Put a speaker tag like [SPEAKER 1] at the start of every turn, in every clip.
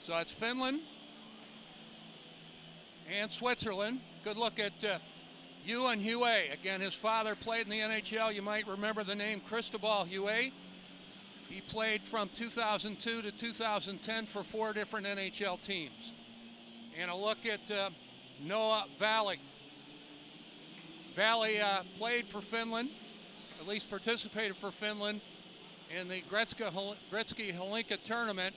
[SPEAKER 1] So it's Finland and Switzerland. Good look at Ewan Huet. Again, his father played in the NHL. You might remember the name Cristobal Huet. He played from 2002 to 2010 for 4 different NHL teams. And a look at Noah Valley. Valley played for Finland, at least participated for Finland in the Gretzky-Holinka tournament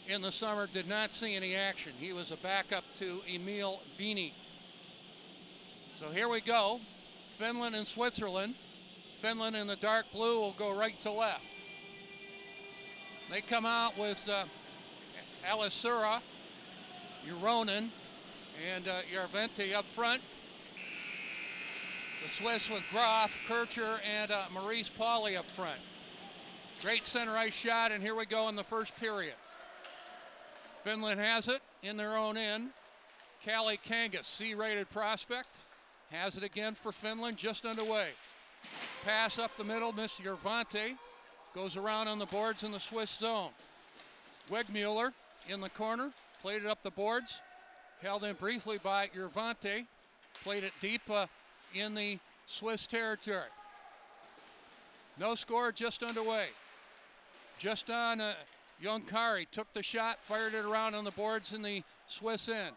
[SPEAKER 1] in the summer. Did not see any action. He was a backup to Emil Vini. So here we go, Finland and Switzerland. Finland in the dark blue will go right to left. They come out with Alisura, Euronen, and Järventie up front. The Swiss with Graf, Kircher, and Maurice Pauly up front. Great center ice shot, and here we go in the first period. Finland has it in their own end. Kalle Kangas, C-rated prospect, has it again for Finland, just underway. Pass up the middle, missed Järventie. Goes around on the boards in the Swiss zone. Wegmuller in the corner, played it up the boards. Held in briefly by Järventie. Played it deep in the Swiss territory. No score, just underway. Just on Jonkari took the shot, fired it around on the boards in the Swiss end.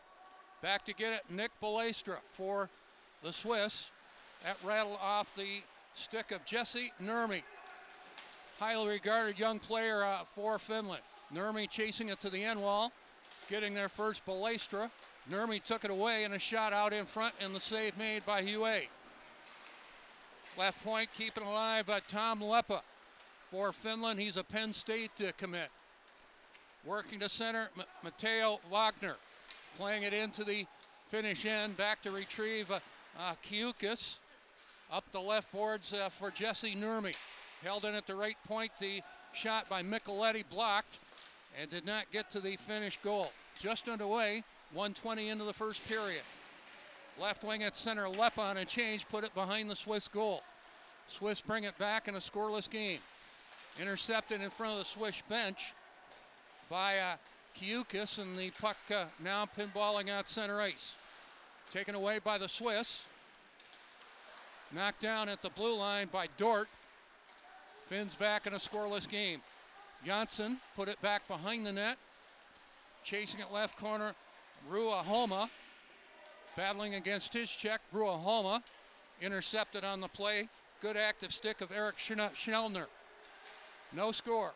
[SPEAKER 1] Back to get it, Nick Balestra for the Swiss. That rattled off the stick of Jesse Nurmi. Highly regarded young player for Finland. Nurmi chasing it to the end wall, getting there first Balestra. Nurmi took it away and a shot out in front, and the save made by Huet. Left point keeping alive Tom Leppa for Finland. He's a Penn State commit. Working to center, Matteo Wagner. Playing it into the Finnish end, back to retrieve Kiukis. Up the left boards for Jesse Nurmi. Held in at the right point, the shot by Micheletti blocked and did not get to the Finnish goal. Just underway, 1:20 into the first period. Left wing at center, Leppa on a change, put it behind the Swiss goal. Swiss bring it back in a scoreless game. Intercepted in front of the Swiss bench by Kiukis, and the puck now pinballing out center ice. Taken away by the Swiss. Knocked down at the blue line by Dort. Finns back in a scoreless game. Janssen put it back behind the net. Chasing it left corner, Ruoholma. Battling against his check, Ruoholma. Intercepted on the play. Good active stick of Eric Schnellner. No score.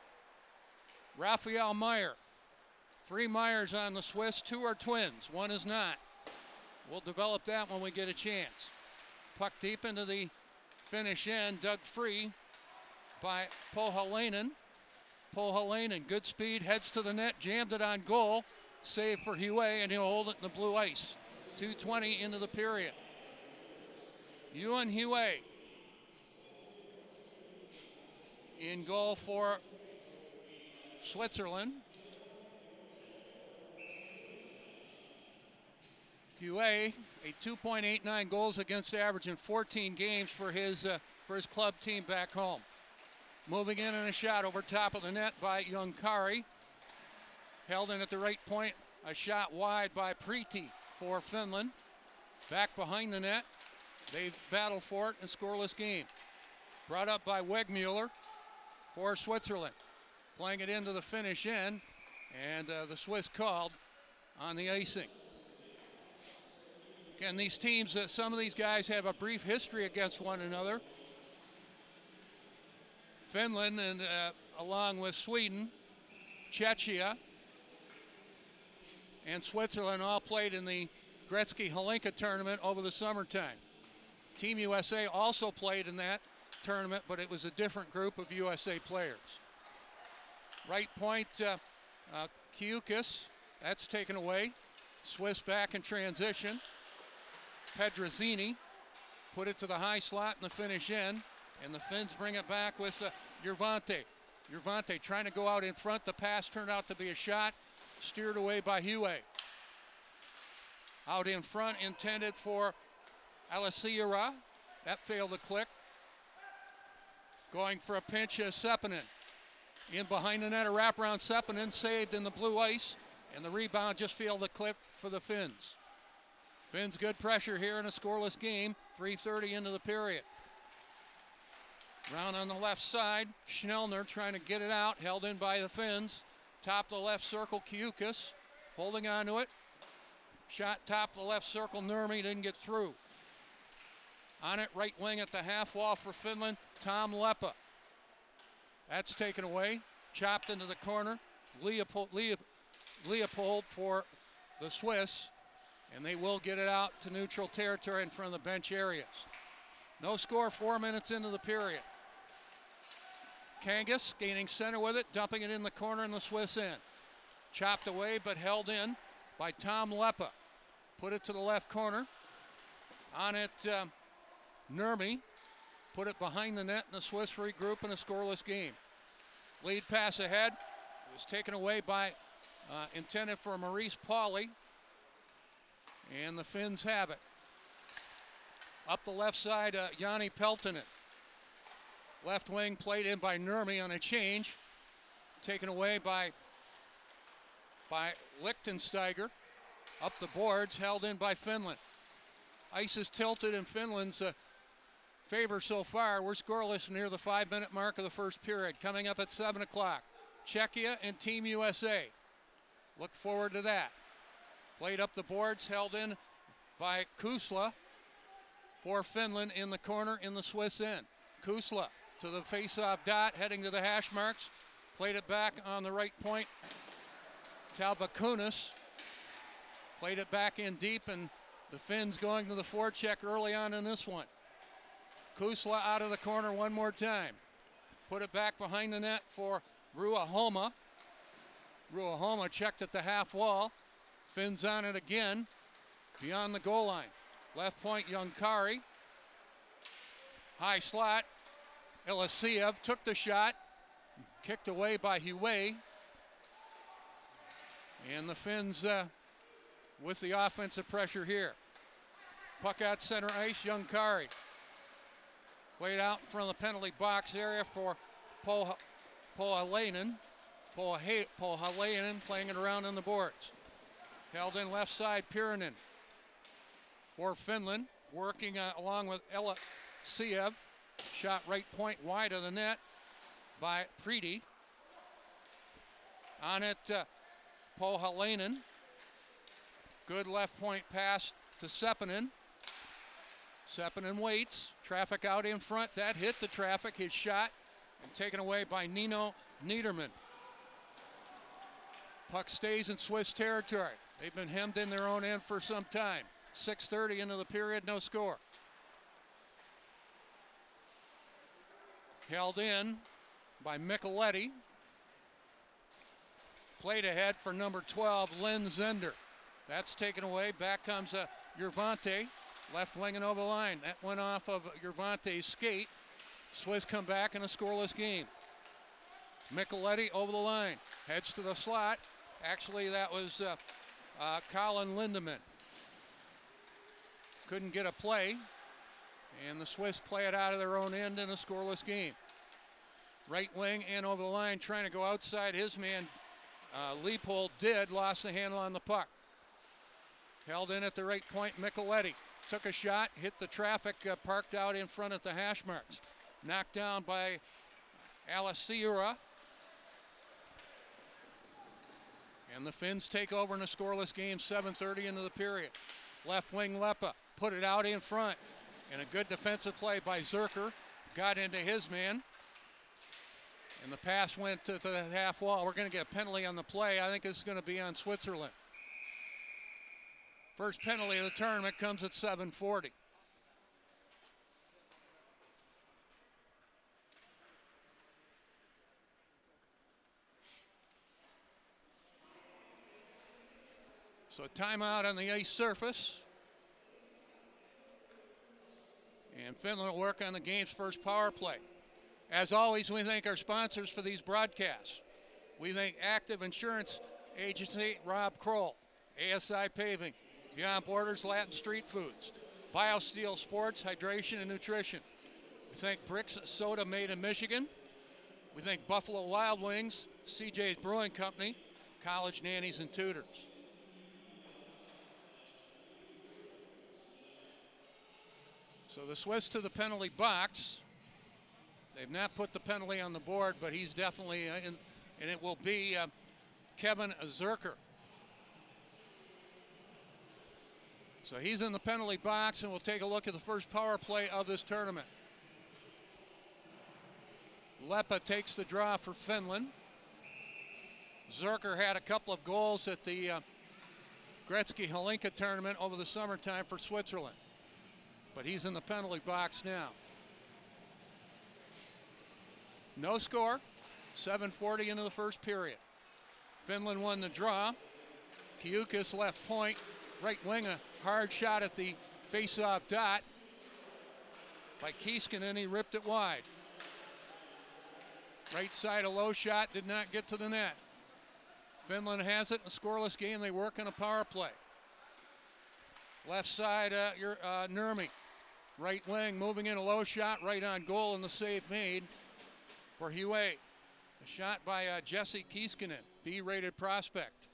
[SPEAKER 1] Raphael Meyer. 3 Meyers on the Swiss, 2 are twins, 1 is not. We'll develop that when we get a chance. Puck deep into the Finnish end, dug free by Pohjalainen. Pohjalainen, good speed, heads to the net, jammed it on goal. Save for Huet, and he'll hold it in the blue ice. 2:20 into the period. Ewan Huet in goal for Switzerland. Huet, a 2.89 goals against average in 14 games for his club team back home. Moving in and a shot over top of the net by Jonkari. Held in at the right point, a shot wide by Priti for Finland. Back behind the net, they battle for it in a scoreless game. Brought up by Wegmuller for Switzerland. Playing it into the Finnish end, and the Swiss called on the icing. Again, these teams, some of these guys have a brief history against one another. Finland, and along with Sweden, Czechia, and Switzerland all played in the Gretzky-Holinka tournament over the summertime. Team USA also played in that tournament, but it was a different group of USA players. Right point, Kiukis, that's taken away. Swiss back in transition. Pedrazzini put it to the high slot in the Finnish end, and the Finns bring it back with Järventie. Järventie trying to go out in front. The pass turned out to be a shot, steered away by Huet. Out in front, intended for Alisura. That failed to click. Going for a pinch, Seppänen. In behind the net, a wraparound Seppänen, saved in the blue ice, And the rebound just failed to clip for the Finns. Finns good pressure here in a scoreless game. 3:30 into the period. Round on the left side. Schnellner trying to get it out. Held in by the Finns. Top of the left circle, Kiukas holding on to it. Shot top of the left circle, Nurmi didn't get through. On it, right wing at the half wall for Finland, Tom Leppa. That's taken away. Chopped into the corner. Leopold for the Swiss. And they will get it out to neutral territory in front of the bench areas. No score, 4 minutes into the period. Kangas gaining center with it, dumping it in the corner in the Swiss end. Chopped away but held in by Tom Leppa. Put it to the left corner. On it, Nurmi. Put it behind the net, and the Swiss regroup in a scoreless game. Lead pass ahead. It was taken away by, intended for Maurice Pauly. And the Finns have it. Up the left side, Jani Peltonen. Left wing played in by Nurmi on a change. Taken away by Lichtensteiger. Up the boards, held in by Finland. Ice is tilted in Finland's favor so far. We're scoreless near the 5-minute mark of the first period. Coming up at 7 o'clock. Czechia and Team USA. Look forward to that. Played up the boards, held in by Kusla for Finland in the corner in the Swiss end. Kusla to the face-off dot, heading to the hash marks. Played it back on the right point. Talvakunas played it back in deep, and the Finns going to the forecheck early on in this one. Kusla out of the corner one more time. Put it back behind the net for Ruoholma. Ruoholma checked at the half wall. Finns on it again, beyond the goal line. Left point, Junkari. High slot. Ilisiev took the shot. Kicked away by Huey. And the Finns with the offensive pressure here. Puck out center ice, Junkari. Played out in front of the penalty box area for Pohalainen. Pohalainen playing it around on the boards. Held in left side, Pirinen for Finland. Working along with Ilisiev. Shot right point wide of the net by Preedy. On it, Pohalainen. Good left point pass to Seppänen. Seppänen waits. Traffic out in front. That hit the traffic. His shot and taken away by Nino Niederman. Puck stays in Swiss territory. They've been hemmed in their own end for some time. 6:30 into the period, no score. Held in by Micheletti. Played ahead for number 12, Len Zender. That's taken away. Back comes Yervante. Left wing and over the line. That went off of Yervante's skate. Swiss come back in a scoreless game. Micheletti over the line. Heads to the slot. Actually, that was Colin Lindemann. Couldn't get a play. And the Swiss play it out of their own end in a scoreless game. Right wing and over the line, trying to go outside. His man, Leopold, lost the handle on the puck. Held in at the right point, Micheletti. Took a shot, hit the traffic, parked out in front at the hash marks. Knocked down by Alessiura. And the Finns take over in a scoreless game, 7:30 into the period. Left wing Leppa, put it out in front. And a good defensive play by Zerker. Got into his man. And the pass went to the half wall. We're going to get a penalty on the play. I think this is going to be on Switzerland. First penalty of the tournament comes at 7:40. So timeout on the ice surface. And Finland will work on the game's first power play. As always, we thank our sponsors for these broadcasts. We thank Active Insurance Agency, Rob Kroll, ASI Paving, Beyond Borders Latin Street Foods, BioSteel Sports, Hydration and Nutrition. We thank Bricks Soda made in Michigan. We thank Buffalo Wild Wings, CJ's Brewing Company, college nannies and tutors. So the Swiss to the penalty box. They've not put the penalty on the board, but he's definitely in, and it will be Kevin Zerker. So he's in the penalty box, and we'll take a look at the first power play of this tournament. Lepa takes the draw for Finland. Zerker had a couple of goals at the Gretzky-Holinka tournament over the summertime for Switzerland. But he's in the penalty box now. No score, 7:40 into the first period. Finland won the draw. Kiukis left point, right wing, a hard shot at the face-off dot by Kiiskinen. He ripped it wide. Right side, a low shot, did not get to the net. Finland has it in a scoreless game. They work on a power play. Left side, Nurmi. Right wing, moving in a low shot, right on goal, and the save made for Hue. A shot by Jesse Kiiskinen, B-rated prospect.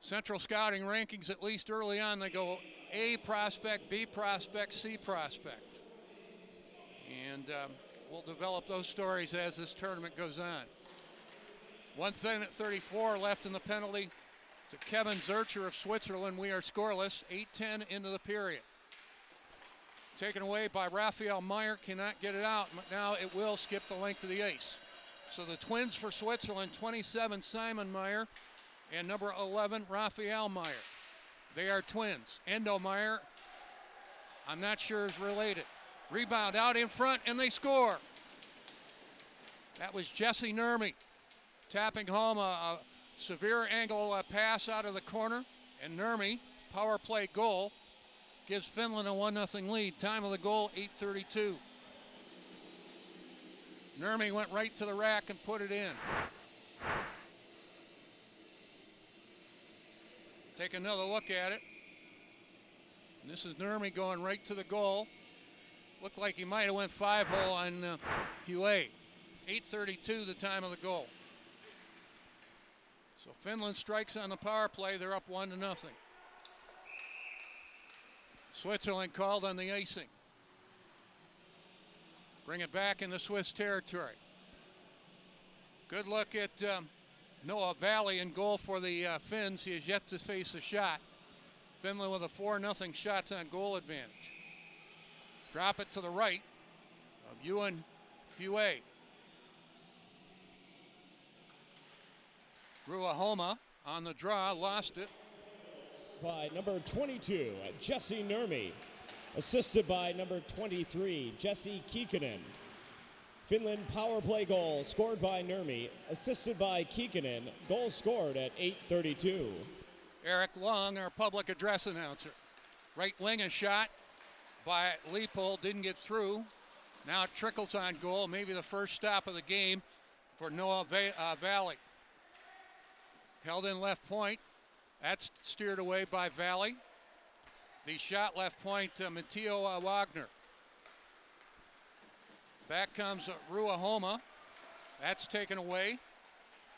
[SPEAKER 1] Central scouting rankings, at least early on, they go A prospect, B prospect, C prospect. And we'll develop those stories as this tournament goes on. 1:34 left in the penalty to Kevin Zercher of Switzerland. We are scoreless, 8:10 into the period. Taken away by Raphael Meyer, cannot get it out. Now it will skip the length of the ice. So the twins for Switzerland, 27 Simon Meyer and number 11 Raphael Meyer. They are twins. Endo Meyer, I'm not sure is related. Rebound out in front, and they score. That was Jesse Nurmi tapping home a severe angle pass out of the corner, and Nurmi, power play goal, gives Finland a 1-0 lead. Time of the goal, 8:32. Nurmi went right to the rack and put it in. Take another look at it. And this is Nurmi going right to the goal. Looked like he might have went 5-hole on Hue. 8:32 the time of the goal. So Finland strikes on the power play. They're up 1-0. Switzerland called on the icing. Bring it back into Swiss territory. Good look at Noah Valley in goal for the Finns. He has yet to face a shot. Finland with a 4-0 shots on goal advantage. Drop it to the right of Ewan Hue. Ruahoma on the draw, lost it.
[SPEAKER 2] By number 22, Jesse Nurmi. Assisted by number 23, Jesse Kiiskinen. Finland power play goal scored by Nurmi, assisted by Kiiskinen. Goal scored at 8:32.
[SPEAKER 1] Eric Long, our public address announcer. Right wing a shot by Leopold, didn't get through. Now it trickles on goal, maybe the first stop of the game for Noah Valley. Held in left point. That's steered away by Valley. The shot left point, Matteo Wagner. Back comes Ruahoma. That's taken away.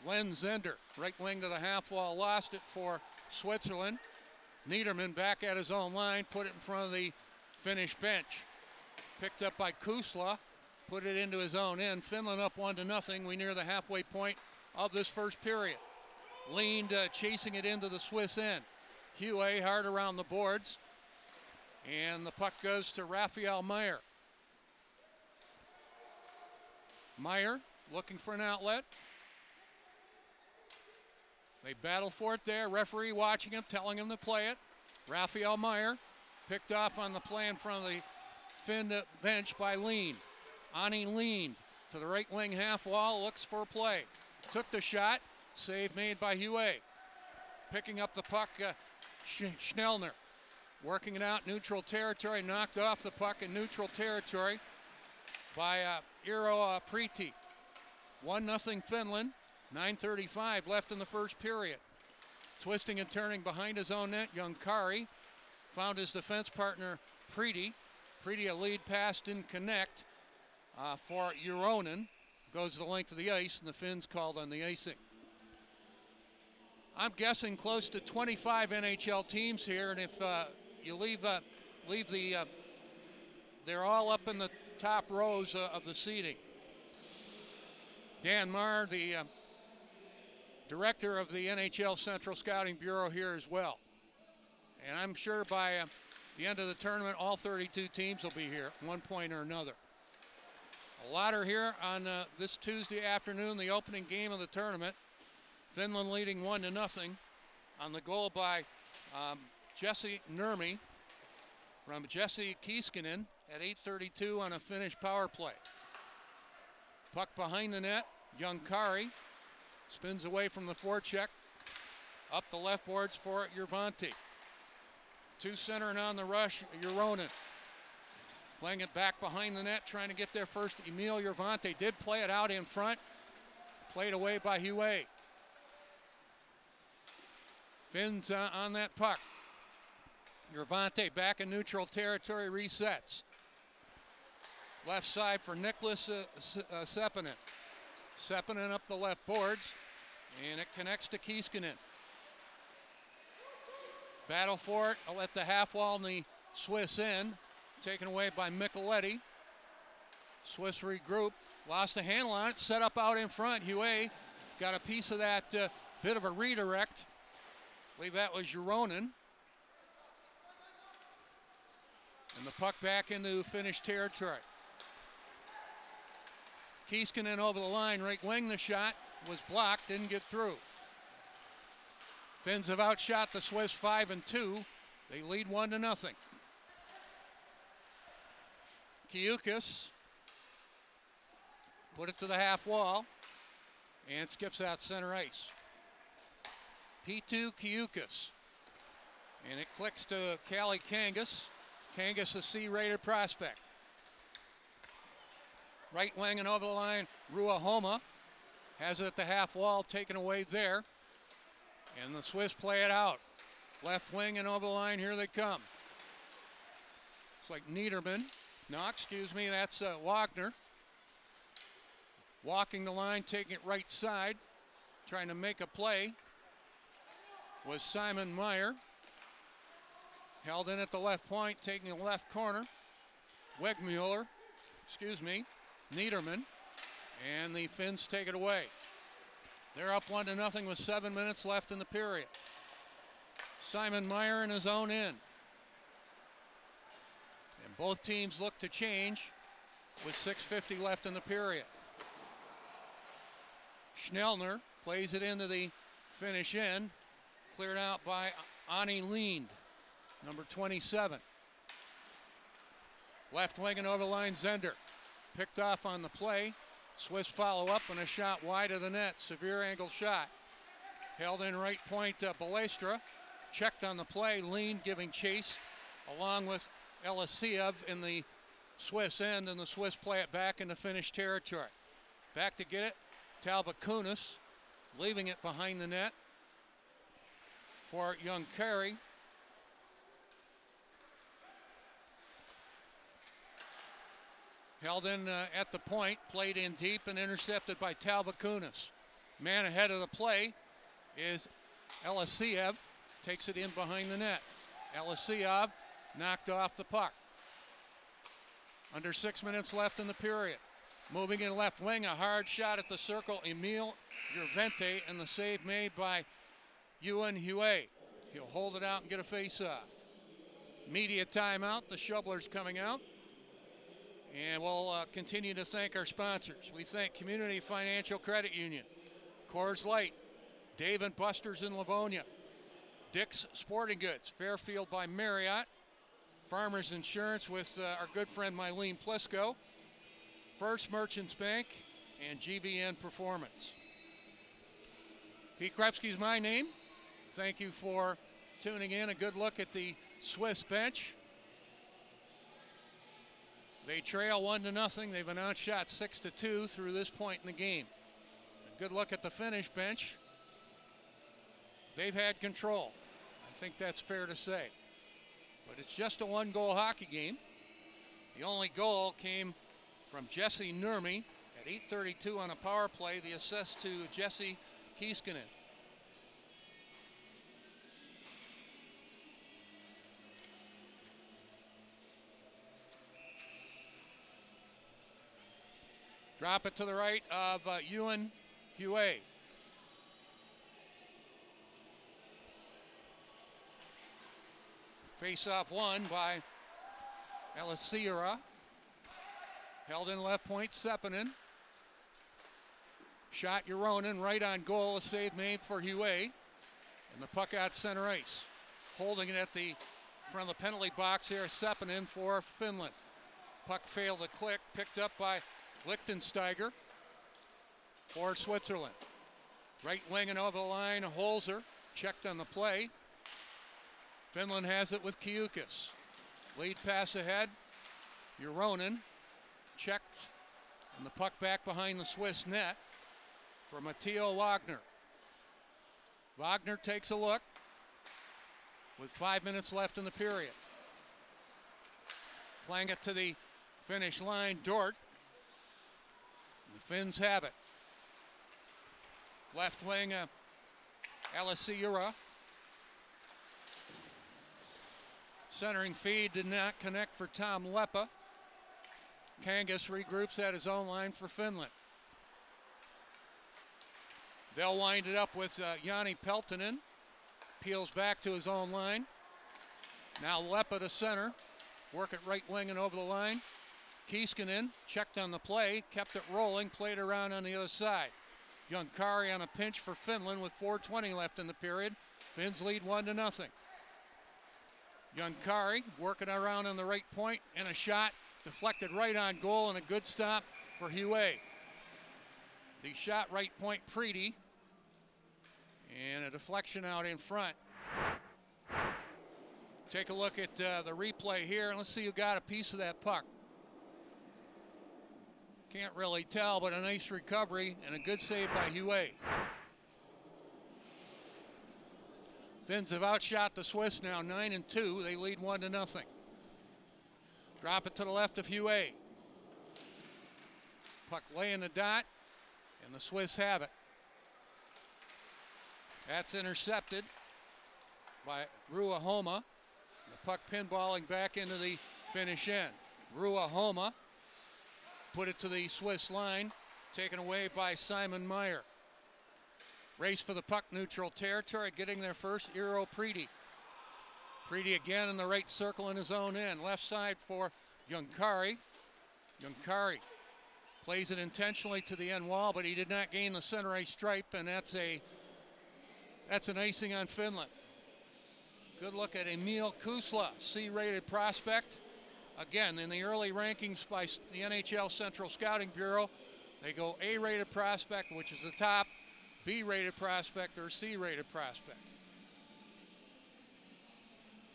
[SPEAKER 1] Len Zender, right wing to the half wall, lost it for Switzerland. Niederman back at his own line, put it in front of the Finnish bench. Picked up by Kusla, put it into his own end. Finland up 1-0. We near the halfway point of this first period. Leaned, chasing it into the Swiss end. Hue hard around the boards. And the puck goes to Raphael Meyer. Meyer looking for an outlet. They battle for it there. Referee watching him, telling him to play it. Raphael Meyer picked off on the play in front of the Finn bench by Lean. Ani leaned to the right wing half wall, looks for a play. Took the shot. Save made by Hue. Picking up the puck, Schnellner. Working it out, neutral territory, knocked off the puck in neutral territory by Eero Priti. 1-0 Finland, 9:35 left in the first period. Twisting and turning behind his own net, young Kari found his defense partner Priti. Priti, a lead pass, didn't connect for Uronen. Goes the length of the ice, and the Finns called on the icing. I'm guessing close to 25 NHL teams here, and if you leave the, they're all up in the top rows of the seating. Dan Marr, the director of the NHL Central Scouting Bureau here as well. And I'm sure by the end of the tournament, all 32 teams will be here at one point or another. A lot are here on this Tuesday afternoon, the opening game of the tournament. Finland leading 1-0 on the goal by Jesse Nurmi from Jesse Kiiskinen at 8:32 on a Finnish power play. Puck behind the net, Junkari spins away from the forecheck, up the left boards for Järvantie. Two centering on the rush, Juronen. Playing it back behind the net, trying to get there first. Emil Järvantie did play it out in front, played away by Hue. Finns on that puck. Järvantie back in neutral territory, resets. Left side for Nicholas Sepinen. Sepinen up the left boards, and it connects to Kiiskinen. Battle for it at the half wall in the Swiss end, taken away by Micheletti. Swiss regroup, lost the handle on it, set up out in front. Hue got a piece of that bit of a redirect. I believe that was Juronen. And the puck back into Finnish territory. Kiiskinen over the line, right wing the shot, was blocked, didn't get through. Finns have outshot the Swiss 5-2. They lead 1-0. Kiukas put it to the half wall and skips out center ice. P2 Kiukas. And it clicks to Calle Kangas. Kangas, a C-rated prospect. Right wing and over the line, Ruohoma has it at the half wall, taken away there. And the Swiss play it out. Left wing and over the line, here they come. It's like Niederman. No, excuse me, that's Wagner. Walking the line, taking it right side. Trying to make a play was Simon Meyer. Held in at the left point, taking the left corner. Wegmuller, Niederman. And the Finns take it away. They're up 1-0 with 7 minutes left in the period. Simon Meyer in his own end. And both teams look to change with 6:50 left in the period. Schnellner plays it into the Finnish end. Cleared out by Ani Lind, number 27. Left wing and over the line, Zender. Picked off on the play. Swiss follow up and a shot wide of the net. Severe angle shot. Held in right point, Balestra. Checked on the play. Lind giving chase along with Elisiev in the Swiss end, and the Swiss play it back into Finnish territory. Back to get it. Talvakunas leaving it behind the net for Junkari. Held in at the point, played in deep and intercepted by Talvakunas. Man ahead of the play is Elisiev, takes it in behind the net. Elisiev knocked off the puck. Under 6 minutes left in the period. Moving in left wing, a hard shot at the circle, Emil Järvantie, and the save made by Ewan Hue. He'll hold it out and get a face-off. Media timeout, the Shovelers coming out. And we'll continue to thank our sponsors. We thank Community Financial Credit Union, Coors Light, Dave & Buster's in Livonia, Dick's Sporting Goods, Fairfield by Marriott, Farmers Insurance with our good friend Mylene Plisco, First Merchants Bank, and GVN Performance. Pete Krepsky's my name. Thank you for tuning in. A good look at the Swiss bench. They trail 1-0. They've been outshot 6-2 through this point in the game. A good look at the Finnish bench. They've had control. I think that's fair to say. But it's just a one-goal hockey game. The only goal came from Jesse Nurmi at 8:32 on a power play. The assist to Jesse Kiiskinen. Drop it to the right of Ewan Hue. Face-off won by Elisira. Held in left point, Sepinen. Shot Euronen right on goal, a save made for Hue. And the puck out center ice. Holding it at the front of the penalty box here, Sepinen for Finland. Puck failed to click, picked up by Lichtensteiger for Switzerland. Right wing and over the line, Holzer checked on the play. Finland has it with Kiukis. Lead pass ahead, Euronen checked, and the puck back behind the Swiss net for Matteo Wagner. Wagner takes a look with 5 minutes left in the period. Playing it to the finish line, Dort. The Finns have it. Left wing, Elisira. Centering feed did not connect for Tom Leppa. Kangas regroups at his own line for Finland. They'll wind it up with Jani Peltonen. Peels back to his own line. Now Leppa to center. Work it right wing and over the line. Kiiskinen checked on the play, kept it rolling, played around on the other side. Junkari on a pinch for Finland with 4:20 left in the period. Finns lead 1-0. Junkari working around on the right point, and a shot deflected right on goal, and a good stop for Hue. The shot right point, Preety, and a deflection out in front. Take a look at the replay here, and let's see who got a piece of that puck. Can't really tell, but a nice recovery and a good save by Hue. Finns have outshot the Swiss now 9-2. They lead 1-0. Drop it to the left of Hue. Puck laying the dot, and the Swiss have it. That's intercepted by Ruahoma. The puck pinballing back into the Finnish end. Ruahoma put it to the Swiss line, taken away by Simon Meyer. Race for the puck, neutral territory, getting there first, Eero Preety. Preety again in the right circle in his own end. Left side for Junkari. Junkari plays it intentionally to the end wall, but he did not gain the center ice stripe, and that's an icing on Finland. Good look at Emil Kusla, C-rated prospect. Again, in the early rankings by the NHL Central Scouting Bureau, they go A-rated prospect, which is the top, B-rated prospect, or C-rated prospect.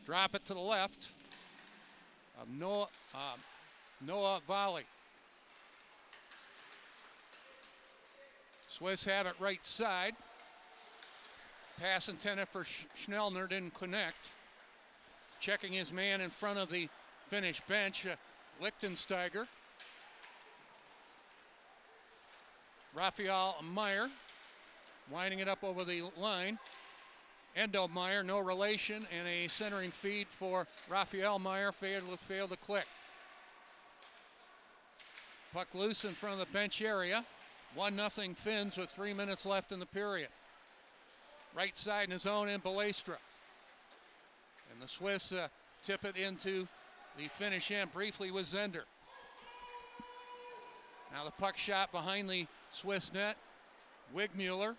[SPEAKER 1] Drop it to the left of Noah Volley. Swiss have it right side. Pass intended for Schnellner, didn't connect. Checking his man in front of the Finnish bench, Lichtensteiger. Raphael Meyer winding it up over the line. Endo Meyer, no relation, and a centering feed for Raphael Meyer, failed to click. Puck loose in front of the bench area. 1-0 Finns with 3 minutes left in the period. Right side in his own in Balestra. And the Swiss tip it into the Finnish end briefly with Zender. Now the puck shot behind the Swiss net. Wigmuller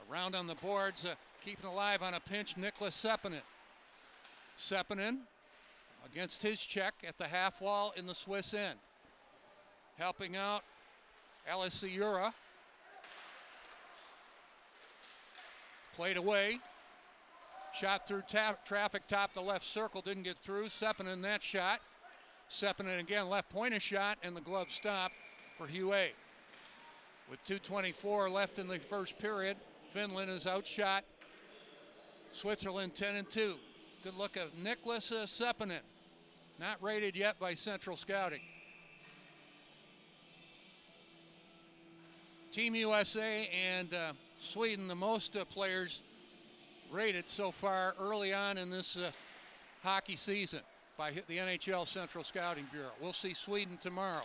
[SPEAKER 1] around on the boards, keeping alive on a pinch, Nicholas Sepinen. Sepinen against his check at the half wall in the Swiss end. Helping out Elisira. Played away. Shot through traffic, top the left circle, didn't get through. Sepinen that shot. Sepinen again, left point a shot, and the glove stop for Hue. With 2:24 left in the first period, Finland is outshot Switzerland 10-2. Good look at Nicholas Sepinen. Not rated yet by Central Scouting. Team USA and Sweden, the most players rated so far early on in this hockey season by the NHL Central Scouting Bureau. We'll see Sweden tomorrow.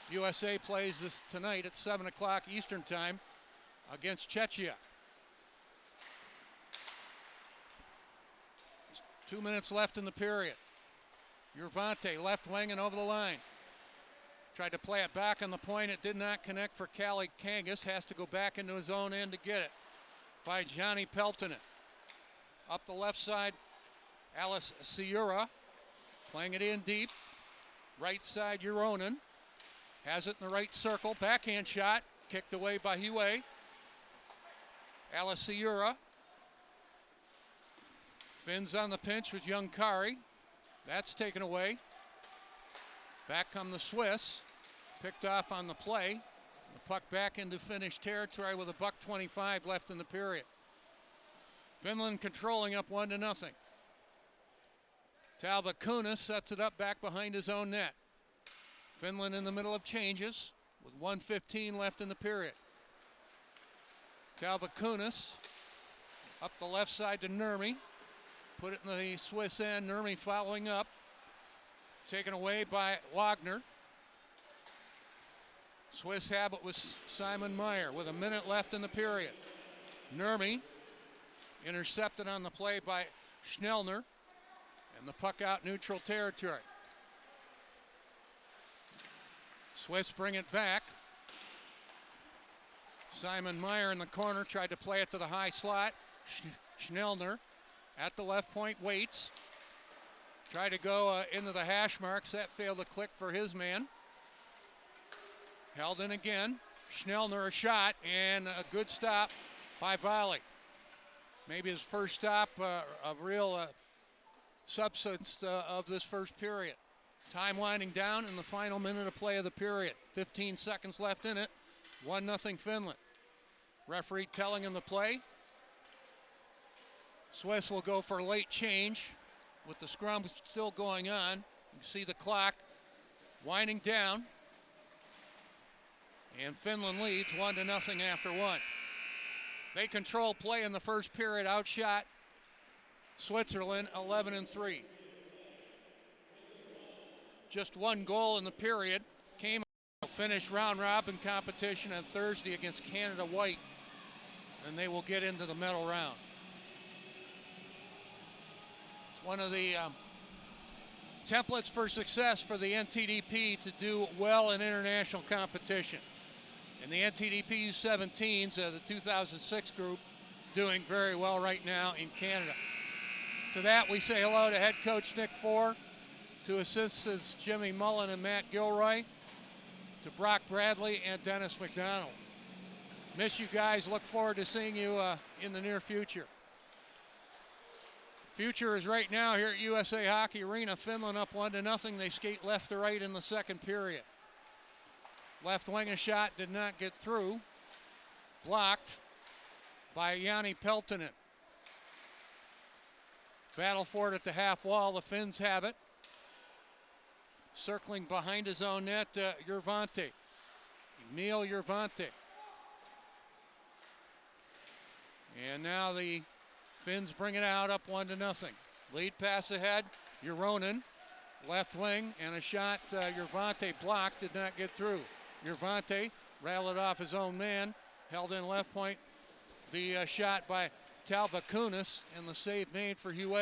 [SPEAKER 1] USA plays this tonight at 7 o'clock Eastern Time against Czechia. 2 minutes left in the period. Urvante, left wing and over the line. Tried to play it back on the point. It did not connect for Callie Kangas. Has to go back into his own end to get it. By Johnny Peltonen. Up the left side, Alice Ciura. Playing it in deep. Right side, Uronen. Has it in the right circle. Backhand shot. Kicked away by Hue. Alice Ciura. Finns on the pinch with young Kari. That's taken away. Back come the Swiss. Picked off on the play. The puck back into Finnish territory with $1:25 left in the period. Finland controlling up 1-0. Talva Kunis sets it up back behind his own net. Finland in the middle of changes with 1:15 left in the period. Talva Kunis up the left side to Nurmi. Put it in the Swiss end. Nurmi following up. Taken away by Wagner. Swiss have it with Simon Meyer with a minute left in the period. Nurmi intercepted on the play by Schnellner. And the puck out neutral territory. Swiss bring it back. Simon Meyer in the corner tried to play it to the high slot. Schnellner at the left point waits. Tried to go into the hash marks. That failed to click for his man. Held in again. Schnellner a shot and a good stop by Volley. Maybe his first stop of real substance of this first period. Time winding down in the final minute of play of the period. 15 seconds left in it. 1-0 Finland. Referee telling him to play. Swiss will go for a late change with the scrum still going on. You can see the clock winding down. And Finland leads 1-0 after one. They control play in the first period, outshot Switzerland 11-3. Just one goal in the period. Came finish round robin competition on Thursday against Canada White, and they will get into the medal round. It's one of the templates for success for the NTDP to do well in international competition. And the NTDP U17s, the 2006 group, doing very well right now in Canada. To that, we say hello to head coach Nick Four, to assistants is Jimmy Mullen and Matt Gilroy, to Brock Bradley and Dennis McDonald. Miss you guys, look forward to seeing you in the near future. Future is right now here at USA Hockey Arena. Finland up 1-0. They skate left to right in the second period. Left wing a shot did not get through. Blocked by Jani Peltonen. Battle for it at the half wall. The Finns have it. Circling behind his own net, Urvante. Emil Urvante. And now the Finns bring it out up 1-0. Lead pass ahead. Uronen, left wing, and a shot. Urvante blocked, did not get through. Urvante rattled off his own man, held in left point. The shot by Talva Kunis, and the save made for Hue.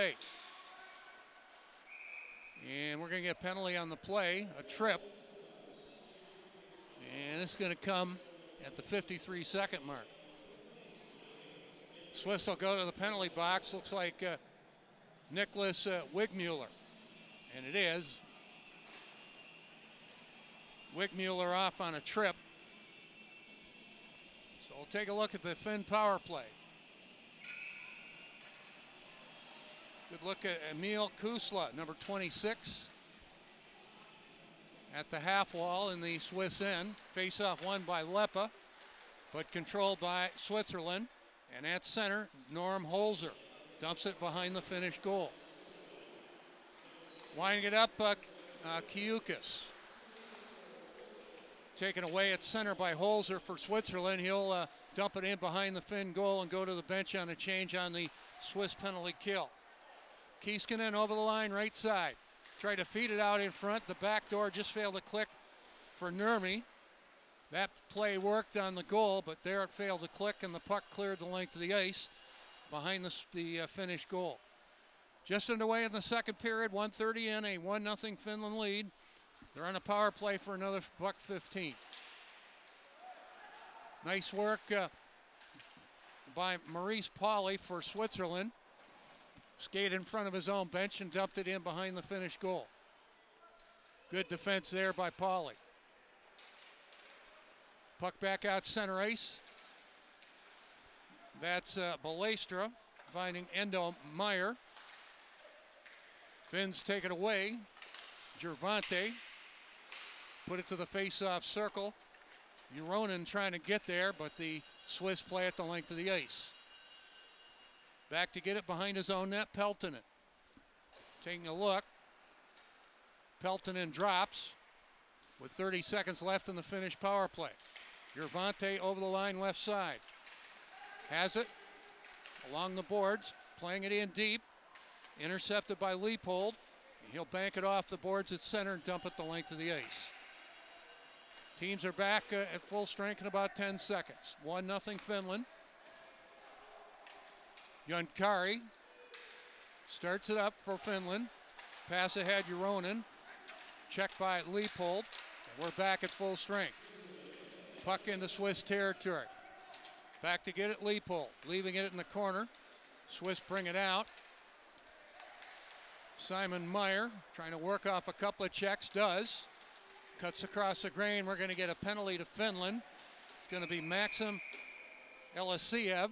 [SPEAKER 1] And we're going to get a penalty on the play, a trip. And it's going to come at the 53-second mark. Swiss will go to the penalty box. Looks like Nicholas Wigmuller. And it is. Wigmuller off on a trip. So we'll take a look at the Finn power play. Good look at Emil Kusla, number 26. At the half wall in the Swiss end. Face-off won by Lepa, but controlled by Switzerland. And at center, Norm Holzer dumps it behind the Finnish goal. Winding it up, Kiukas. Taken away at center by Holzer for Switzerland. He'll dump it in behind the Finn goal and go to the bench on a change on the Swiss penalty kill. Kiiskinen over the line, right side. Tried to feed it out in front. The back door just failed to click for Nurmi. That play worked on the goal, but there it failed to click, and the puck cleared the length of the ice behind the finished goal. Just underway in the second period, 1:30 in, a 1-0 Finland lead. They're on a power play for another $1.15. Nice work by Maurice Pauly for Switzerland. Skated in front of his own bench and dumped it in behind the finished goal. Good defense there by Pauly. Puck back out center ice. That's Balestra finding Endo Meyer. Finns take it away. Gervonta put it to the face-off circle. Uronen trying to get there, but the Swiss play at the length of the ice. Back to get it behind his own net, Peltonen. Taking a look. Peltonen drops with 30 seconds left in the Finnish power play. Gervonta over the line left side. Has it along the boards, playing it in deep. Intercepted by Leopold. He'll bank it off the boards at center and dump it the length of the ice. Teams are back at full strength in about 10 seconds. 1-0 Finland. Junkari starts it up for Finland. Pass ahead, Uronen. Checked by Leopold. And we're back at full strength. Puck into Swiss territory. Back to get it, Leopold. Leaving it in the corner. Swiss bring it out. Simon Meyer trying to work off a couple of checks. Does. Cuts across the grain. We're going to get a penalty to Finland. It's going to be Maxim Elisiev.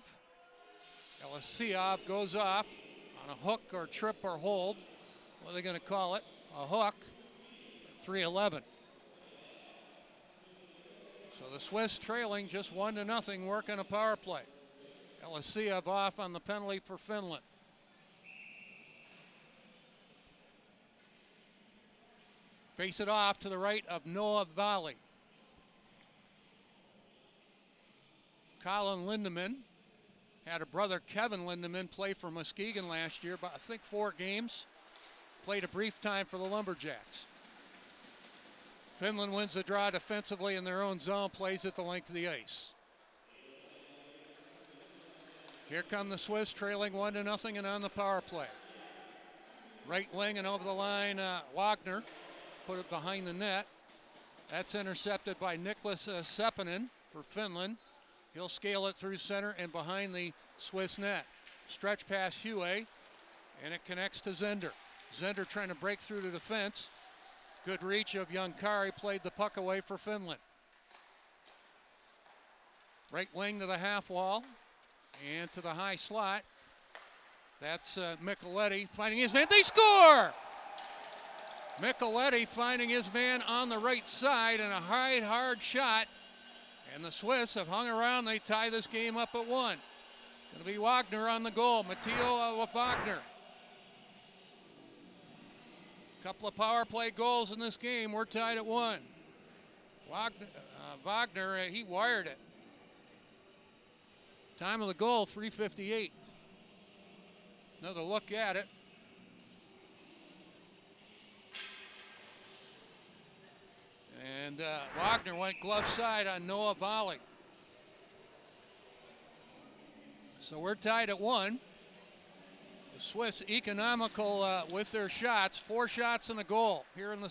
[SPEAKER 1] Elisiev goes off on a hook or trip or hold. What are they going to call it? A hook. 3:11. So the Swiss trailing just 1-0, working a power play. Elisiev off on the penalty for Finland. Face it off to the right of Noah Valley. Colin Lindemann had a brother, Kevin Lindemann, play for Muskegon last year, but I think 4 games. Played a brief time for the Lumberjacks. Finland wins the draw defensively in their own zone, plays at the length of the ice. Here come the Swiss trailing 1-0 and on the power play. Right wing and over the line, Wagner put it behind the net. That's intercepted by Niklas Seppänen for Finland. He'll scale it through center and behind the Swiss net. Stretch pass Huey, and it connects to Zender. Zender trying to break through the defense. Good reach of Junkari, played the puck away for Finland. Right wing to the half wall and to the high slot. That's Micheletti finding his man. They score! Micheletti finding his man on the right side and a hard shot. And the Swiss have hung around. They tie this game up at 1. Going to be Wagner on the goal. Matteo Wagner. Couple of power play goals in this game. We're tied at 1. Wagner, he wired it. Time of the goal, 3:58. Another look at it. And Wagner went glove side on Noah Valley. So we're tied at 1. The Swiss economical with their shots. 4 shots in the goal here in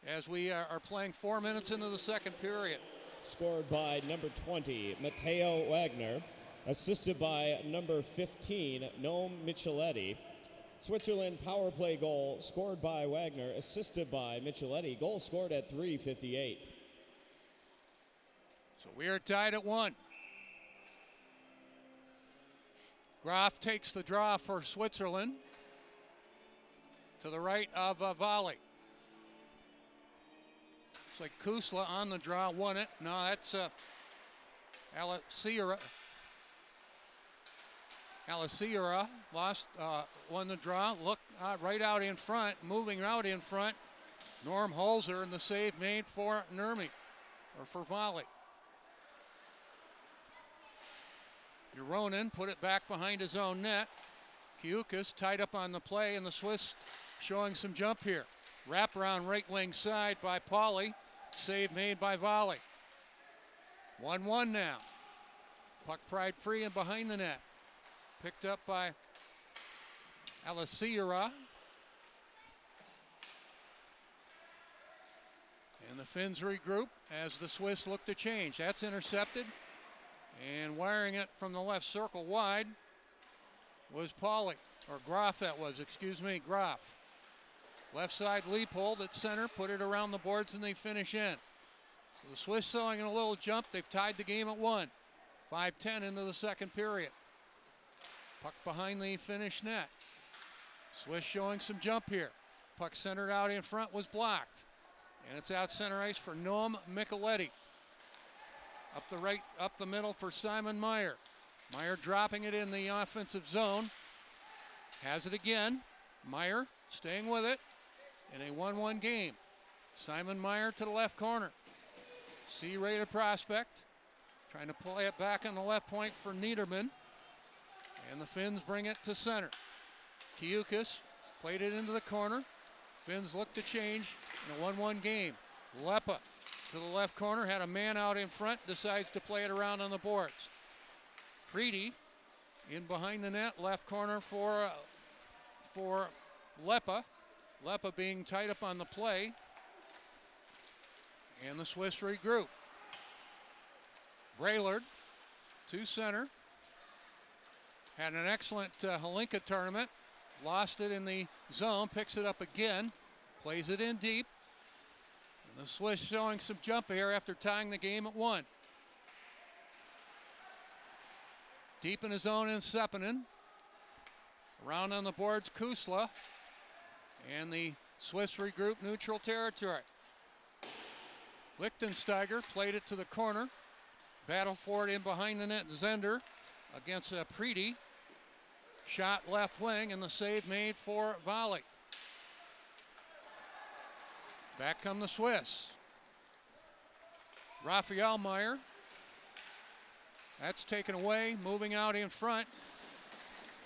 [SPEAKER 1] as we are playing 4 minutes into the second period.
[SPEAKER 2] Scored by number 20, Matteo Wagner. Assisted by number 15, Noam Micheletti. Switzerland power play goal scored by Wagner, assisted by Micheletti. Goal scored at 3:58.
[SPEAKER 1] So we are tied at 1. Graf takes the draw for Switzerland to the right of Volley. Looks like Kusla on the draw, won it. No, that's Aliciera won the draw. Look right out in front, moving out in front. Norm Holzer, and the save made for Nurmi, or for Volley. Uronen put it back behind his own net. Kiukas tied up on the play, and the Swiss showing some jump here. Wraparound right wing side by Pauly. Save made by Volley. 1-1 now. Puck pried free and behind the net. Picked up by Alessira. And the Finns regroup as the Swiss look to change. That's intercepted. And wiring it from the left circle wide was Pauly. Or Graf that was, excuse me, Graf. Left side Leopold at center, put it around the boards and they finish in. So the Swiss throwing in a little jump. They've tied the game at 1. 5:10 into the second period. Puck behind the Finnish net. Swiss showing some jump here. Puck centered out in front was blocked. And it's out center ice for Noam Micheletti. Up the middle for Simon Meyer. Meyer dropping it in the offensive zone. Has it again. Meyer staying with it in a 1-1 game. Simon Meyer to the left corner. C-rated prospect. Trying to play it back on the left point for Niederman. And the Finns bring it to center. Kiukis played it into the corner. Finns look to change in a 1-1 game. Lepa to the left corner, had a man out in front, decides to play it around on the boards. Preedy in behind the net, left corner for Lepa. Lepa being tied up on the play. And the Swiss regroup. Braillard to center. Had an excellent Hlinka tournament. Lost it in the zone, picks it up again, plays it in deep. And the Swiss showing some jump here after tying the game at 1. Deep in his zone in Sepinen. Around on the boards, Kusla. And the Swiss regroup neutral territory. Lichtensteiger played it to the corner. Battle for it in behind the net, Zender against Preedy. Shot left wing and the save made for Volley. Back come the Swiss. Raphael Meyer. That's taken away, moving out in front.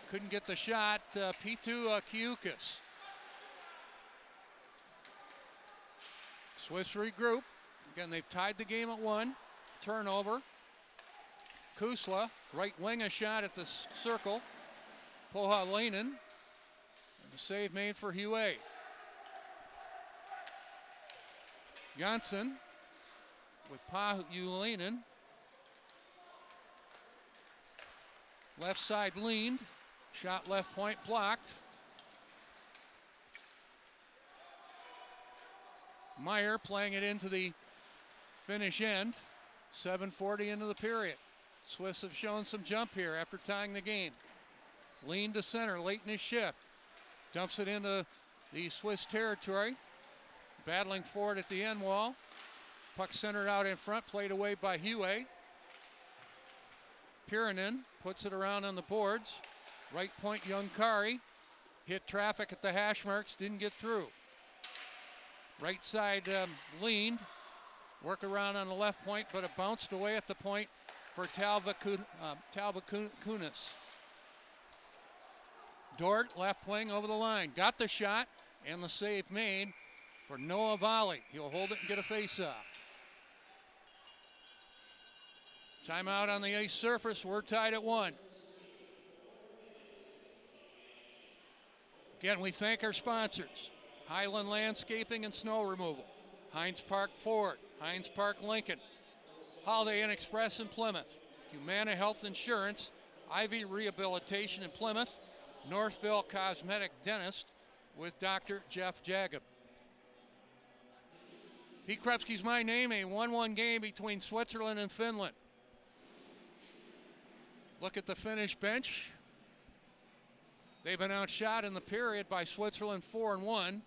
[SPEAKER 1] Couldn't get the shot. P2 Kiukis. Swiss regroup. Again, they've tied the game at 1. Turnover. Kusla, right wing a shot at the circle. Pohalainen. And the save made for Huet. Janssen with Pohalainen. Left side leaned. Shot left point blocked. Meyer playing it into the Finnish end. 7:40 into the period. Swiss have shown some jump here after tying the game. Lean to center late in his shift. Dumps it into the Swiss territory. Battling for it at the end wall. Puck centered out in front, played away by Huet. Pirinen puts it around on the boards. Right point, Youngkari. Hit traffic at the hash marks, didn't get through. Right side leaned. Work around on the left point, but it bounced away at the point for Talbot Kunis. Dort, left wing over the line. Got the shot and the save made for Noah Volley. He'll hold it and get a face-off. Timeout on the ice surface. We're tied at 1. Again, we thank our sponsors. Highland Landscaping and Snow Removal. Heinz Park Ford. Heinz Park Lincoln. Holiday Inn Express in Plymouth. Humana Health Insurance. Ivy Rehabilitation in Plymouth. Northville Cosmetic Dentist with Dr. Jeff Jacob. Pete Krepsky's my name, a 1-1 game between Switzerland and Finland. Look at the Finnish bench. They've been outshot in the period by Switzerland 4-1.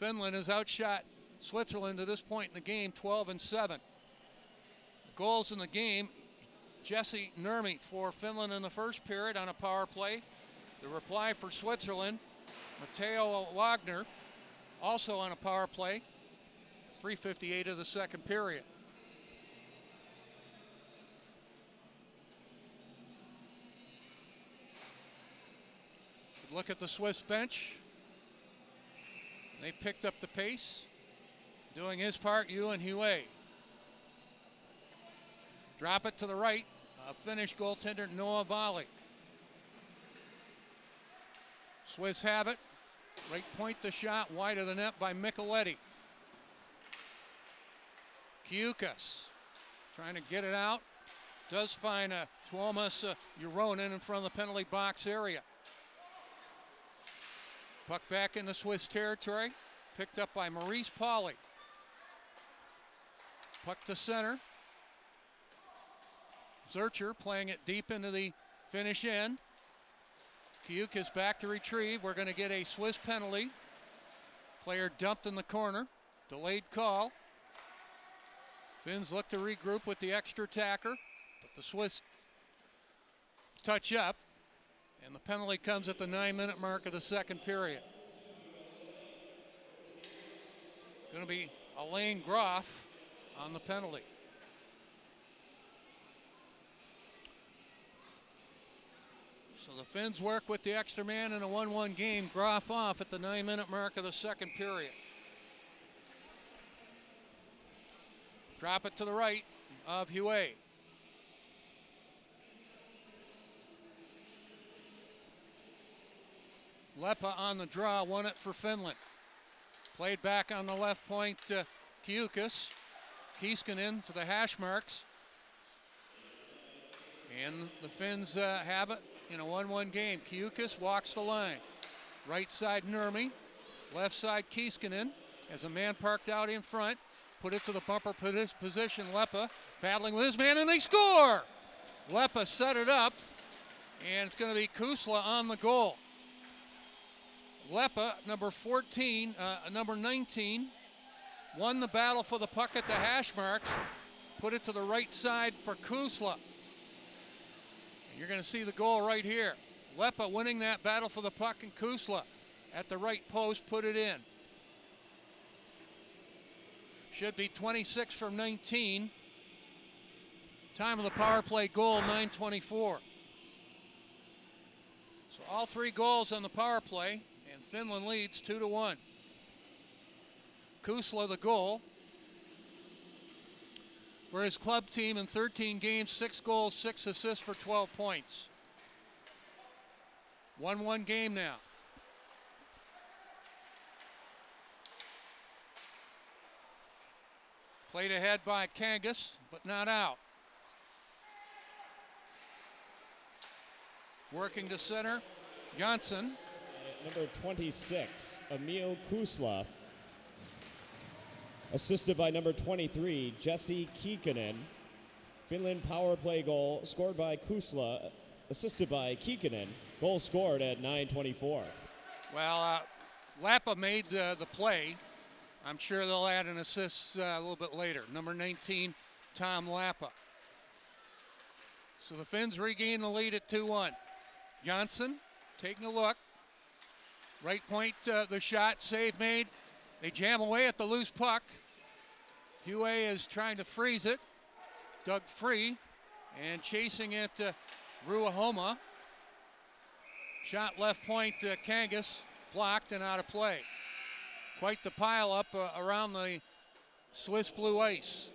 [SPEAKER 1] Finland has outshot Switzerland to this point in the game 12-7. The goals in the game, Jesse Nurmi for Finland in the first period on a power play. The reply for Switzerland, Matteo Wagner, also on a power play, 3:58 of the second period. Look at the Swiss bench. They picked up the pace. doing his part, UNHUA. Drop it to the right. Finnish goaltender Noah Volley. Swiss have it. Right point the shot, wide of the net by Micheletti. Kiukas trying to get it out. Does find Tuomas Euronen in front of the penalty box area. Puck back in the Swiss territory. Picked up by Maurice Pauly. Puck to center. Zurcher playing it deep into the Finnish end. Kiukas back to retrieve. We're going to get a Swiss penalty. Player dumped in the corner. Delayed call. Finns look to regroup with the extra attacker, but the Swiss touch up, and the penalty comes at the 9-minute mark of the second period. Going to be Alain Groff on the penalty. So the Finns work with the extra man in a 1-1 game. Groff off at the 9-minute mark of the second period. Drop it to the right of Huet. Lepa on the draw, won it for Finland. Played back on the left point, Kiukas. Kiiskinen to the hash marks. And the Finns have it in a 1-1 game. Kiukas walks the line. Right side Nurmi. Left side Kiiskinen. As a man parked out in front. Put it to the bumper position. Lepa battling with his man, and they score! Lepa set it up, and it's going to be Kusla on the goal. Lepa, number 19, won the battle for the puck at the hash marks. Put it to the right side for Kusla. And you're going to see the goal right here. Lepa winning that battle for the puck, and Kusla at the right post put it in. Should be 26 from 19. Time of the power play goal, 9:24. So all three goals on the power play, and Finland leads 2-1. Kusla the goal. For his club team in 13 games, 6 goals, 6 assists for 12 points. 1-1 game now. Played ahead by Kangas, but not out. Working to center, Jansson.
[SPEAKER 2] Number 26, Emil Kusla. Assisted by number 23, Jesse Kiikkanen. Finland power play goal scored by Kusla, assisted by Kiikkanen. Goal scored at 9:24.
[SPEAKER 1] Well, Lappa made the play. I'm sure they'll add an assist a little bit later. Number 19, Tom Lappa. So the Finns regain the lead at 2-1. Johnson taking a look. Right point, the shot, save made. They jam away at the loose puck. Huet is trying to freeze it. Dug free and chasing it, Ruahoma. Shot left point, Kangas, blocked and out of play. Quite the pile up around the Swiss blue ice.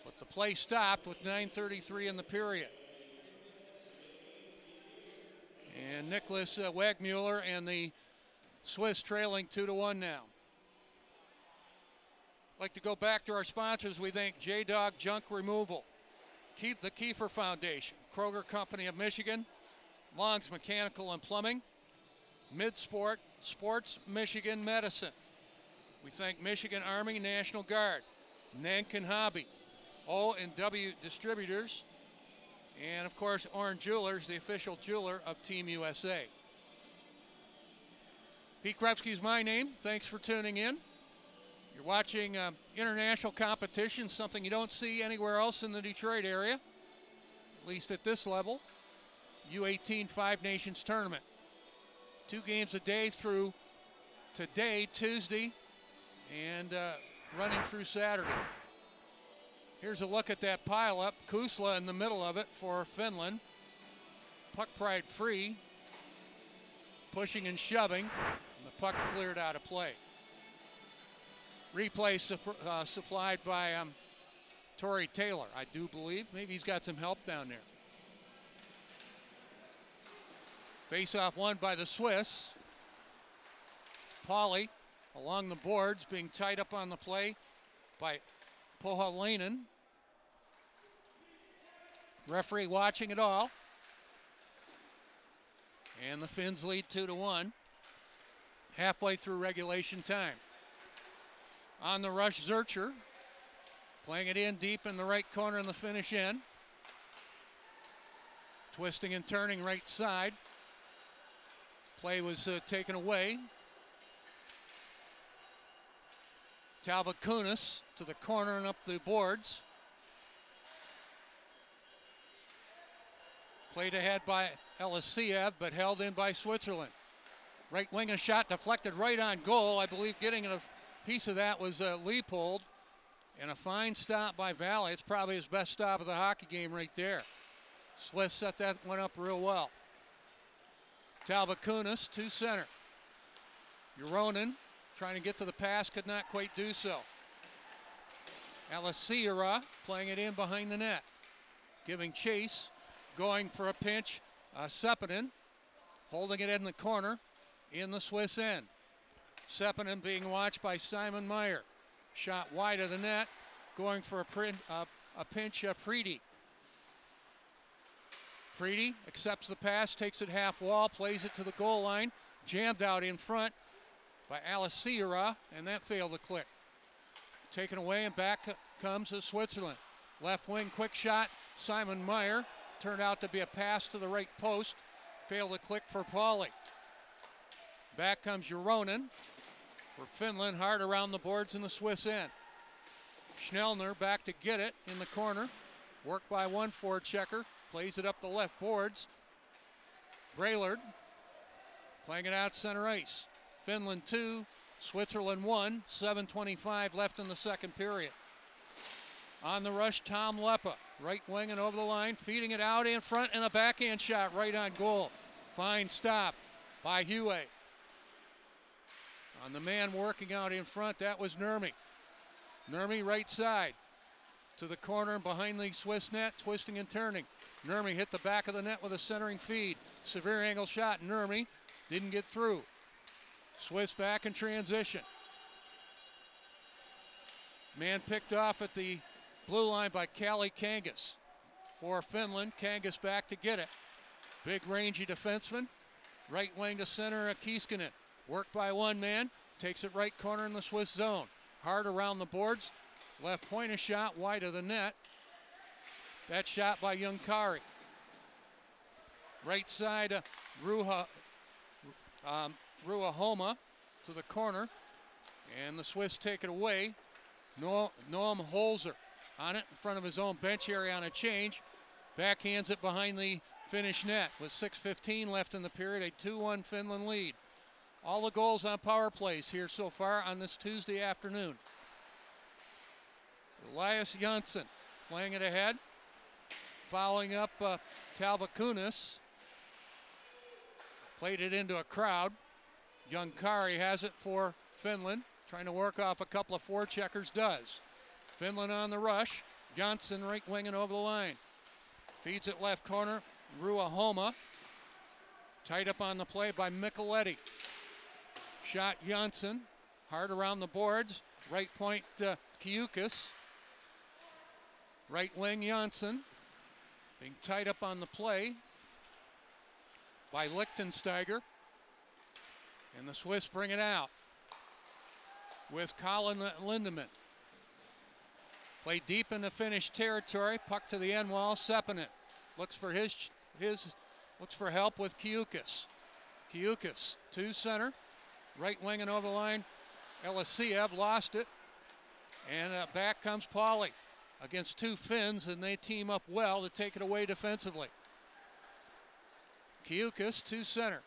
[SPEAKER 1] But the play stopped with 9:33 in the period. And Nicholas Wagmuller and the Swiss trailing 2-1 now. I'd like to go back to our sponsors. We thank J-Dog Junk Removal, the Kiefer Foundation, Kroger Company of Michigan, Long's Mechanical and Plumbing, Midsport, Sports Michigan Medicine. We thank Michigan Army National Guard, Nankin Hobby, O&W Distributors, and of course Orange Jewelers, the official jeweler of Team USA. Pete Krepsky is my name. Thanks for tuning in. You're watching international competition, something you don't see anywhere else in the Detroit area, at least at this level. U18 Five Nations Tournament. 2 games a day through today, Tuesday, and running through Saturday. Here's a look at that pileup. Kusla in the middle of it for Finland. Puck pried free. Pushing and shoving. And the puck cleared out of play. Replay supplied by Torrey Taylor, I do believe. Maybe he's got some help down there. Face-off won by the Swiss. Pauly along the boards, being tied up on the play by Pohalainen. Referee watching it all. And the Finns lead 2-1. Halfway through regulation time. On the rush, Zurcher. Playing it in deep in the right corner in the Finnish end. Twisting and turning right side. Play was taken away. Talbot Kunis to the corner and up the boards. Played ahead by Elisiev, but held in by Switzerland. Right wing, a shot deflected right on goal. I believe getting a piece of that was Leopold. And a fine stop by Valley. It's probably his best stop of the hockey game right there. Swiss set that one up real well. Talbot Kunis to center. Euronen trying to get to the pass, could not quite do so. Alessiera playing it in behind the net. Giving chase, going for a pinch. Sepinen holding it in the corner in the Swiss end. Sepinen being watched by Simon Meyer. Shot wide of the net, going for a pinch. Preedy. Preedy accepts the pass, takes it half wall, plays it to the goal line. Jammed out in front by Alessiera, and that failed to click. Taken away, and back comes Switzerland. Left wing, quick shot. Simon Meyer. Turned out to be a pass to the right post. Failed to click for Pauly. Back comes Euronen for Finland, hard around the boards in the Swiss end. Schnellner back to get it in the corner. Worked by one forechecker. Plays it up the left boards. Braillard playing it out center ice. Finland 2, Switzerland 1, 7:25 left in the second period. On the rush, Tom Leppa, right wing and over the line, feeding it out in front, and a backhand shot right on goal. Fine stop by Huey. On the man working out in front, that was Nurmi. Nurmi right side to the corner behind the Swiss net, twisting and turning. Nurmi hit the back of the net with a centering feed. Severe angle shot. Nurmi didn't get through. Swiss back in transition. Man picked off at the blue line by Kalle Kangas. For Finland, Kangas back to get it. Big rangy defenseman. Right wing to center, Kiiskinen. Worked by one man. Takes it right corner in the Swiss zone. Hard around the boards. Left point a shot wide of the net. That shot by Junkari. Right side, Ruahoma to the corner. And the Swiss take it away. Noam Holzer on it in front of his own bench area on a change. Backhands it behind the Finnish net with 6:15 left in the period. A 2-1 Finland lead. All the goals on power plays here so far on this Tuesday afternoon. Elias Janssen playing it ahead. Following up Talbot Kunis. Played it into a crowd. Junkari has it for Finland. Trying to work off a couple of forecheckers, does. Finland on the rush. Janssen right winging over the line. Feeds it left corner. Ruahoma. Tied up on the play by Micheletti. Shot Janssen. Hard around the boards. Right point Kiukis. Right wing Janssen. Being tied up on the play by Lichtensteiger. And the Swiss bring it out with Colin Lindemann. Play deep in the Finnish territory. Puck to the end wall. Sepinen looks for looks for help with Kiukis. Kiukis to center. Right wing and over the line. Elisiev lost it. And back comes Pauly against two Finns, and they team up well to take it away defensively. Kiukis to center.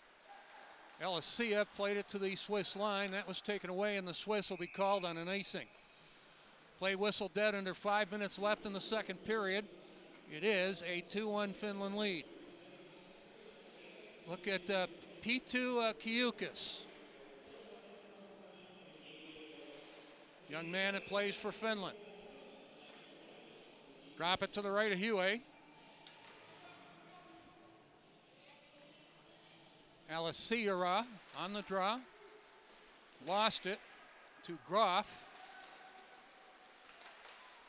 [SPEAKER 1] Elisiev played it to the Swiss line. That was taken away, and the Swiss will be called on an icing. Play whistle dead under 5 minutes left in the second period. It is a 2-1 Finland lead. Look at P2 Kiukis. young man that plays for Finland. Drop it to the right of Huey. Aliciera on the draw. Lost it to Groff.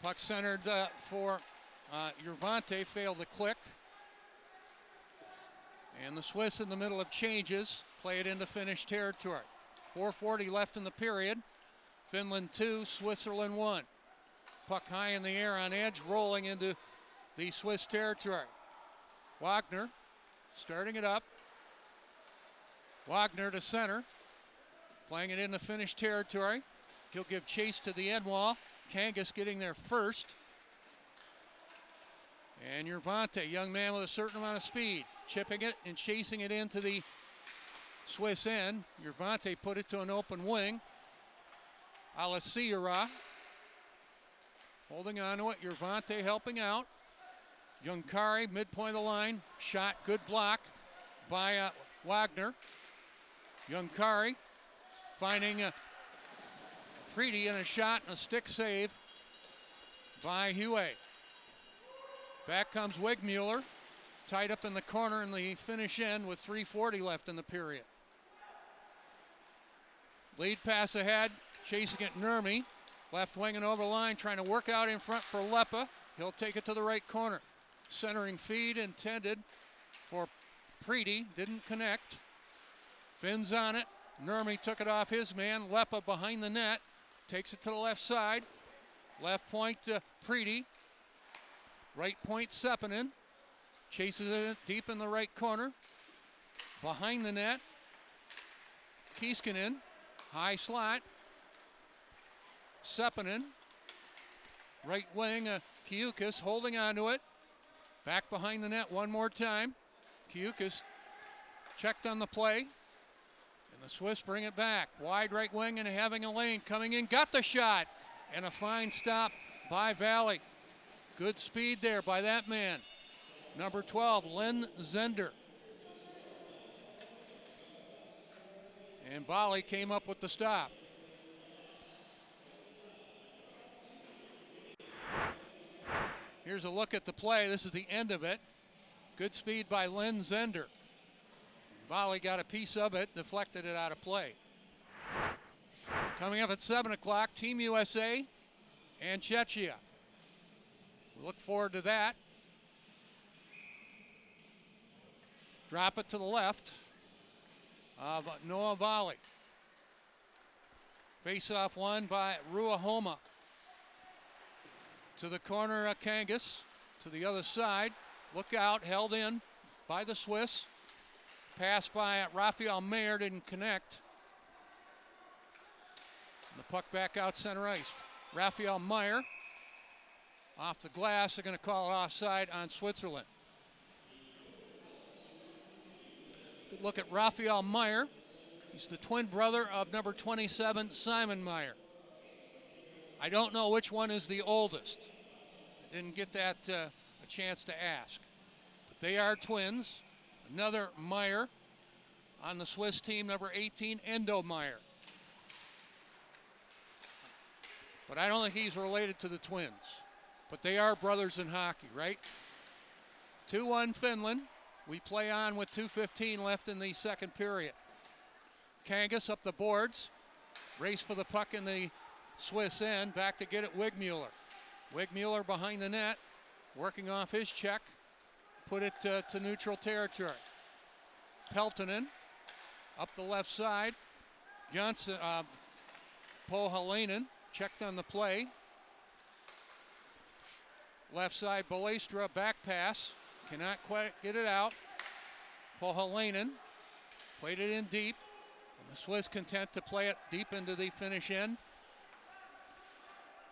[SPEAKER 1] Puck centered for Urvante, failed to click. And the Swiss in the middle of changes, play it into Finnish territory. 4:40 left in the period. Finland 2, Switzerland 1. Puck high in the air on edge, rolling into the Swiss territory. Wagner starting it up. Wagner to center, playing it into Finnish territory. He'll give chase to the end wall. Kangas getting there first. And Urvante, young man with a certain amount of speed, chipping it and chasing it into the Swiss end. Urvante put it to an open wing. Aliciera holding on to it. Urvante helping out. Junkari, midpoint of the line. Shot, good block by Wagner. Junkari finding Preedy in a shot and a stick save by Huey. Back comes Wigmuller, tied up in the corner in the Finnish end with 3:40 left in the period. Lead pass ahead, chasing it Nurmi. Left wing and over the line, trying to work out in front for Leppa. He'll take it to the right corner. Centering feed intended for Preedy, didn't connect. Finns on it. Nurmi took it off his man. Leppa behind the net. Takes it to the left side. Left point to Preedy. Right point Seppänen. Chases it deep in the right corner. Behind the net. Kiiskinen. High slot. Seppänen. Right wing, Kiukis holding on to it. Back behind the net one more time. Kiukis checked on the play. And the Swiss bring it back. Wide right wing and having a lane coming in. Got the shot. And a fine stop by Valley. Good speed there by that man. Number 12, Len Zender. And Valley came up with the stop. Here's a look at the play. This is the end of it. Good speed by Len Zender. Volley got a piece of it, deflected it out of play. Coming up at 7 o'clock, Team USA and Czechia. We look forward to that. Drop it to the left of Noah Volley. Face-off won by Ruahoma. To the corner of Kangas, to the other side. Look out, held in by the Swiss. Pass by Raphael Mayer, didn't connect. And the puck back out center ice. Raphael Mayer off the glass. They're going to call it offside on Switzerland. Good look at Raphael Mayer. He's the twin brother of number 27, Simon Mayer. I don't know which one is the oldest. I didn't get that a chance to ask. But they are twins. Another Meyer on the Swiss team, number 18, Endo Meyer. But I don't think he's related to the twins. But they are brothers in hockey, right? 2-1 Finland. We play on with 2:15 left in the second period. Kangas up the boards. Race for the puck in the Swiss end. Back to get it Wigmuller. Wigmuller behind the net. Working off his check. Put it to neutral territory. Peltonen up the left side. Johnson, Pohalainen checked on the play. Left side, Balestra back pass. Cannot quite get it out. Pohalainen played it in deep. And the Swiss content to play it deep into the Finnish end.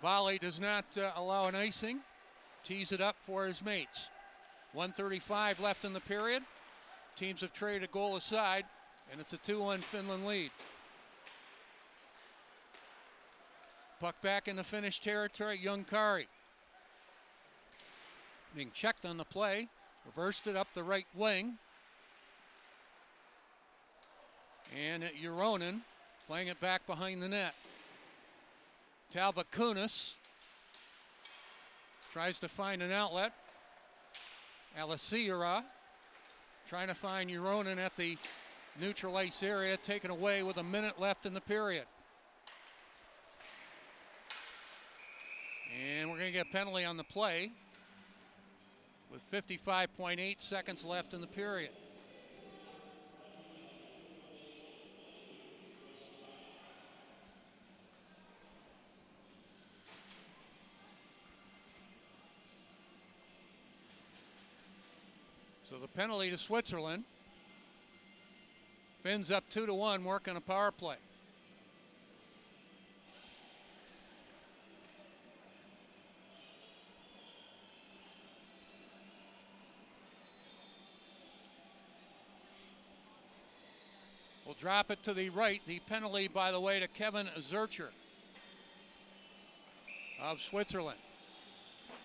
[SPEAKER 1] Volley does not allow an icing. Tees it up for his mates. 1:35 left in the period. Teams have traded a goal aside, and it's a 2-1 Finland lead. Puck back in the Finnish territory, Junkari. Being checked on the play, reversed it up the right wing. And Juronen playing it back behind the net. Talvakunis tries to find an outlet. Alessiera trying to find Uronen at the neutral ice area, taken away with a minute left in the period. And we're going to get a penalty on the play with 55.8 seconds left in the period. So the penalty to Switzerland. Finns up 2-1, working a power play. We'll drop it to the right. The penalty, by the way, to Kevin Zurcher of Switzerland.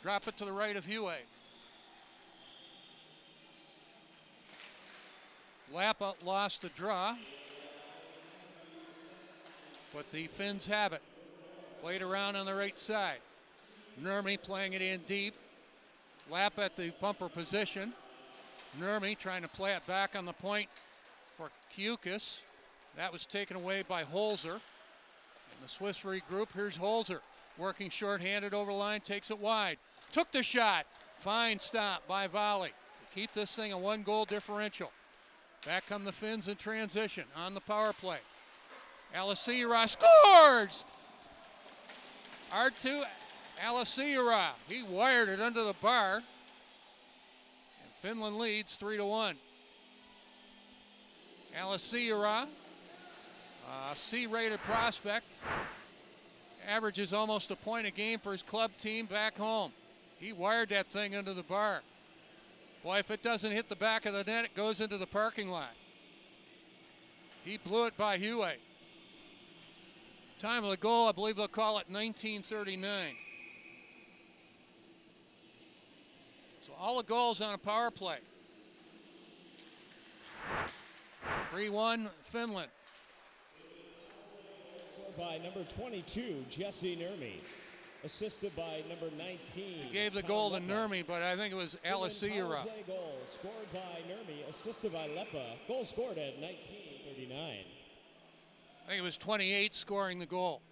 [SPEAKER 1] Drop it to the right of Huey. Lappa lost the draw, but the Finns have it. Played around on the right side. Nurmi playing it in deep. Lappa at the bumper position. Nurmi trying to play it back on the point for Kukis. That was taken away by Holzer. In the Swiss regroup, here's Holzer. Working short-handed over the line, takes it wide. Took the shot. Fine stop by Volley. To keep this thing a one-goal differential. Back come the Finns in transition on the power play. Alessiera scores! R2 Alessiera. He wired it under the bar. And Finland leads 3-1. Alessiera, a C-rated prospect, averages almost a point a game for his club team back home. He wired that thing under the bar. Boy, if it doesn't hit the back of the net, it goes into the parking lot. He blew it by Huey. Time of the goal, I believe they'll call it 1939. So all the goals on a power play. 3-1 Finland.
[SPEAKER 2] By number 22, Jesse Nurmi. Assisted by number 19.
[SPEAKER 1] He gave the goal to Nurmi, but I think it was Alessiera.
[SPEAKER 2] Goal scored by Nurmi, assisted by Leppa. Goal scored at 19:39.
[SPEAKER 1] I think it was 28 scoring the goal.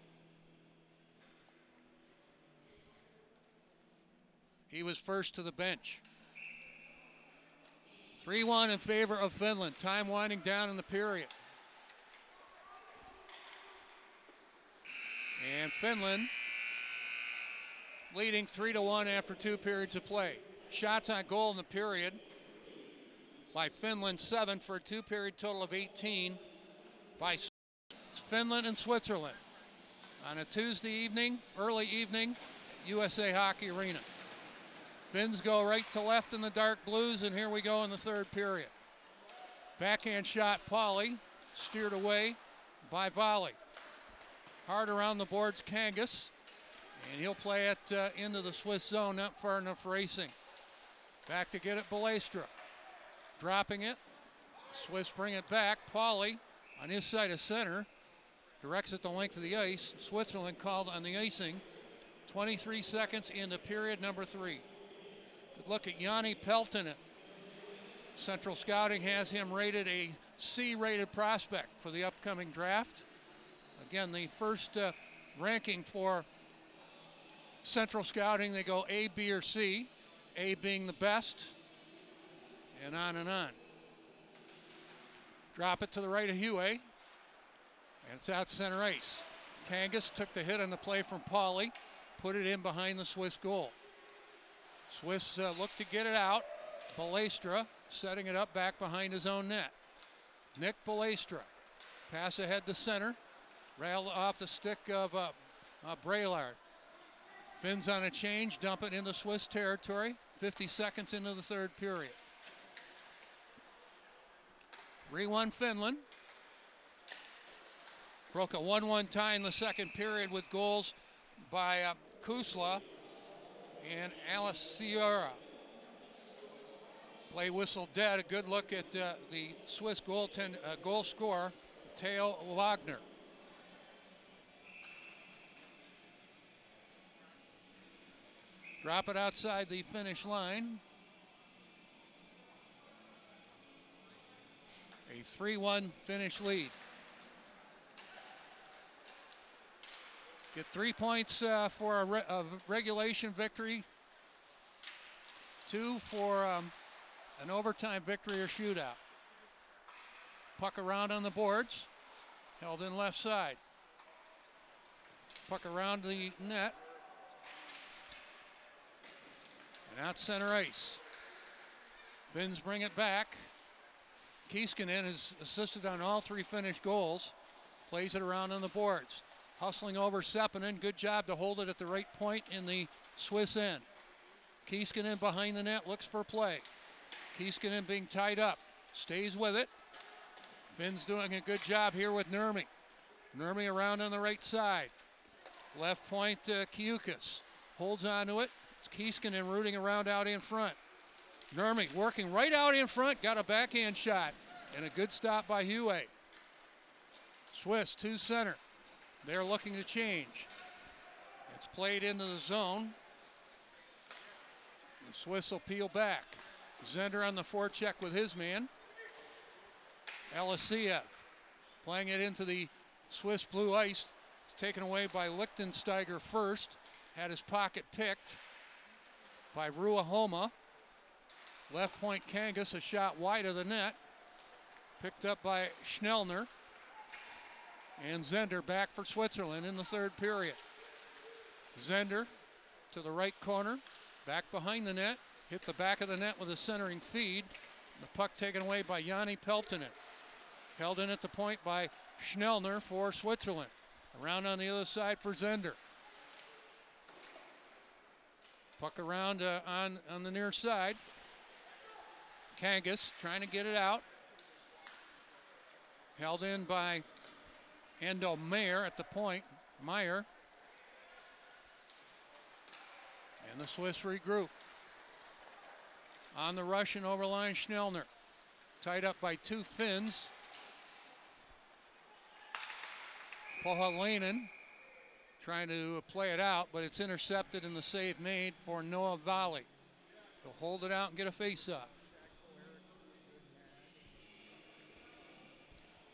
[SPEAKER 1] He was first to the bench. 3-1 in favor of Finland. Time winding down in the period. And Finland leading 3-1 after 2 periods of play. Shots on goal in the period by Finland, 7 for a 2-period total of 18 by Finland and Switzerland on a Tuesday evening, early evening, USA Hockey Arena. Finns go right to left in the dark blues, and here we go in the third period. Backhand shot, Pauly, steered away by Volley. Hard around the boards, Kangas, and he'll play it into the Swiss zone, not far enough for racing. Back to get it, Balestra. Dropping it, Swiss bring it back. Pauly on his side of center, directs it the length of the ice. Switzerland called on the icing. 23 seconds into period number 3. Good look at Yanni Peltonen. Central Scouting has him rated a C-rated prospect for the upcoming draft. Again, the first ranking for Central Scouting, they go A, B, or C. A being the best, and on and on. Drop it to the right of Huey, and it's out center ice. Kangas took the hit on the play from Pauly, put it in behind the Swiss goal. Swiss look to get it out. Balestra setting it up back behind his own net. Nick Balestra, pass ahead to center, railed off the stick of Braillard. Finns on a change, dump it into Swiss territory. 50 seconds into the third period. 3-1 Finland. Broke a 1-1 tie in the second period with goals by Kusla and Alessiera. Play whistle dead. A good look at the Swiss goal scorer, Theo Wagner. Drop it outside the finish line. A 3-1 finish lead. Get 3 points for a regulation victory. 2 for an overtime victory or shootout. Puck around on the boards. Held in left side. Puck around the net. And out center ice. Finns bring it back. Keiskanen has assisted on all 3 finished goals. Plays it around on the boards. Hustling over Sepinen. Good job to hold it at the right point in the Swiss end. Keiskanen behind the net, looks for play. Keiskanen being tied up. Stays with it. Finn's doing a good job here with Nurmi. Nurmi around on the right side. Left point, Kiukas. Holds onto it. It's Keiskanen rooting around out in front. Nurmi working right out in front. Got a backhand shot. And a good stop by Huey. Swiss to center. They're looking to change. It's played into the zone. The Swiss will peel back. Zender on the forecheck with his man. Elisiev playing it into the Swiss blue ice. It's taken away by Lichtensteiger first. Had his pocket picked by Ruahoma. Left point Kangas, a shot wide of the net. Picked up by Schnellner. And Zender back for Switzerland in the third period. Zender to the right corner. Back behind the net. Hit the back of the net with a centering feed. The puck taken away by Jani Peltonen. Held in at the point by Schnellner for Switzerland. Around on the other side for Zender. Puck around on the near side. Kangas trying to get it out. Held in by Endo Meyer at the point. Meyer. And the Swiss regroup. On the Russian overline, Schnellner. Tied up by 2 Finns. Pohalainen trying to play it out, but it's intercepted and the save made for Noah Valley. He'll hold it out and get a face-off.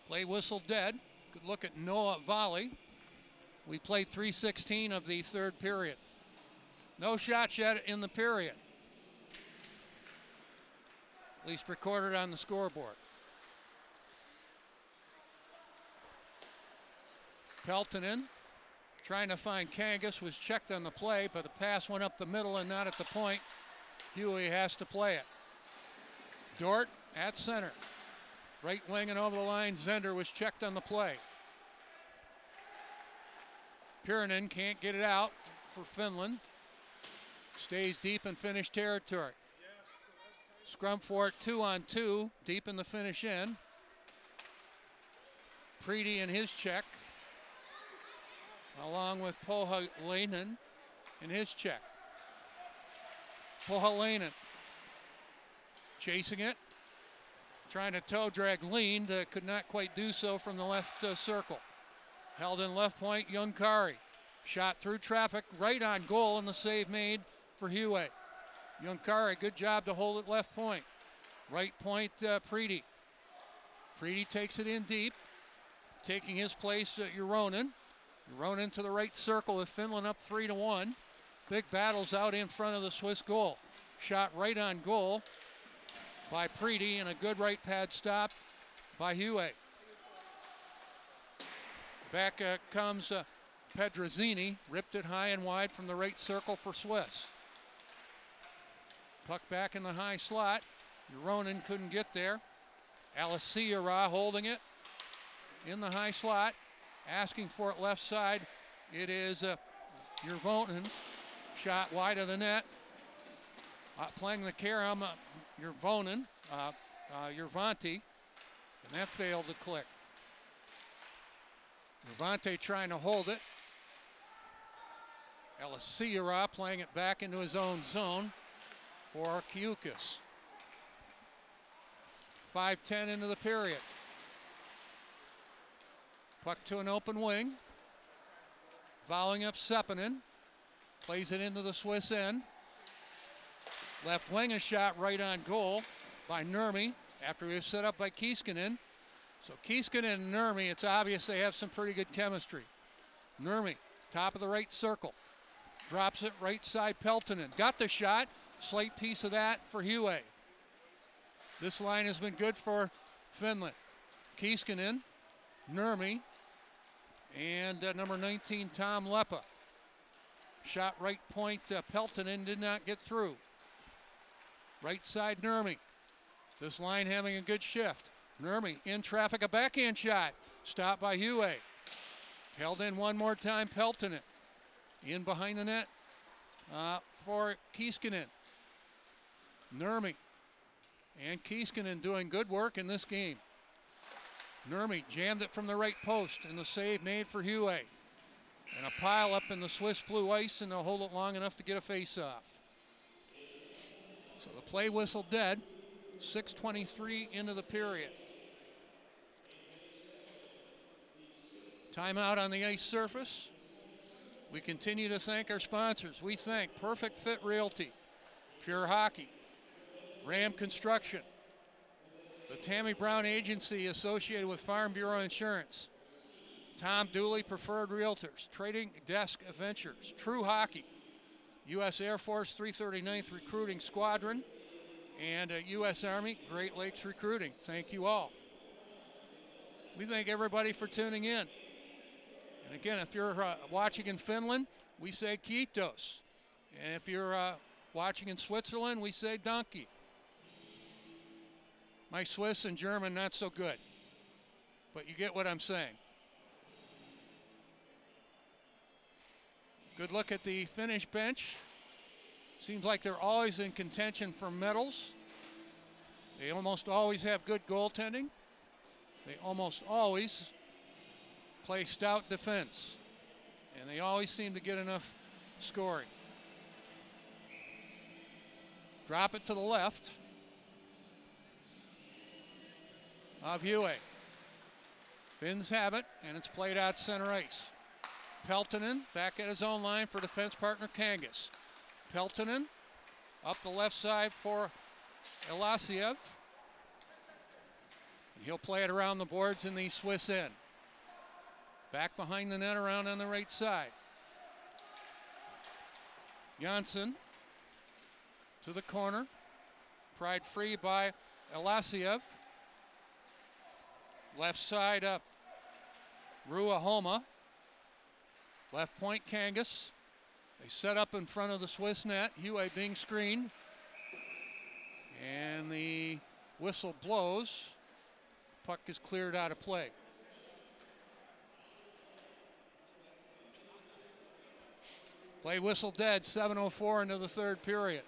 [SPEAKER 1] Play whistle dead. Good look at Noah Valley. We played 3:16 of the third period. No shots yet in the period. At least recorded on the scoreboard. Peltonen trying to find Kangas, was checked on the play, but the pass went up the middle and not at the point. Huey has to play it. Dort at center. Right wing and over the line, Zender was checked on the play. Pirinen can't get it out for Finland. Stays deep in Finnish territory. Scrum for it 2-on-2, deep in the Finnish end. Preedy in his check, along with Pohalainen in his check. Pohalainen chasing it, trying to toe drag, leaned, could not quite do so from the left circle. Held in left point, Junkari. Shot through traffic, right on goal, and the save made for Huey. Junkari, good job to hold it left point. Right point, Preedy. Preedy takes it in deep, taking his place, Uronen. Uronen to the right circle with Finland up 3-1. Big battles out in front of the Swiss goal. Shot right on goal by Preedy, and a good right pad stop by Huey. Back comes Pedrazzini, ripped it high and wide from the right circle for Swiss. Puck back in the high slot. Uronen couldn't get there. Alessiera holding it in the high slot, asking for it left side. It is Urvonen, shot wide of the net. Playing the carom, Urvonen, Urvanti, and that failed to click. Urvanti trying to hold it. Alessiera playing it back into his own zone for Kiukas. 5:10 into the period. Puck to an open wing. Following up Sepinen. Plays it into the Swiss end. Left wing a shot right on goal by Nurmi after he was set up by Kiiskinen. So Kiiskinen and Nurmi, it's obvious they have some pretty good chemistry. Nurmi, top of the right circle. Drops it right side, Peltonen. Got the shot. Slate piece of that for Hue. This line has been good for Finland. Kiiskinen, Nurmi, and number 19, Tom Leppa. Shot right point, Peltonen did not get through. Right side, Nurmi. This line having a good shift. Nurmi in traffic, a backhand shot. Stopped by Hue. Held in one more time, Peltonen. In behind the net for Kiiskinen. Nurmi and Kiiskinen doing good work in this game. Nurmi jammed it from the right post, and the save made for Hue. And a pile up in the Swiss blue ice, and they'll hold it long enough to get a face-off. So the play whistle dead. 6:23 into the period. Timeout on the ice surface. We continue to thank our sponsors. We thank Perfect Fit Realty, Pure Hockey, Ram Construction, the Tammy Brown Agency associated with Farm Bureau Insurance, Tom Dooley Preferred Realtors, Trading Desk Ventures, True Hockey, U.S. Air Force 339th Recruiting Squadron, and U.S. Army Great Lakes Recruiting. Thank you all. We thank everybody for tuning in. And again, if you're watching in Finland, we say kiitos. And if you're watching in Switzerland, we say danke. My Swiss and German, not so good. But you get what I'm saying. Good look at the Finnish bench. Seems like they're always in contention for medals. They almost always have good goaltending. They almost always play stout defense. And they always seem to get enough scoring. Drop it to the left of Hue. Finns have it, and it's played out center ice. Peltonen back at his own line for defense partner Kangas. Peltonen up the left side for Elasiev. And he'll play it around the boards in the Swiss end. Back behind the net around on the right side. Janssen to the corner. Pried free by Elasiev. Left side up. Ruahoma. Left point Kangas. They set up in front of the Swiss net. Hue being screened. And the whistle blows. Puck is cleared out of play. Play whistle dead, 7:04 into the third period.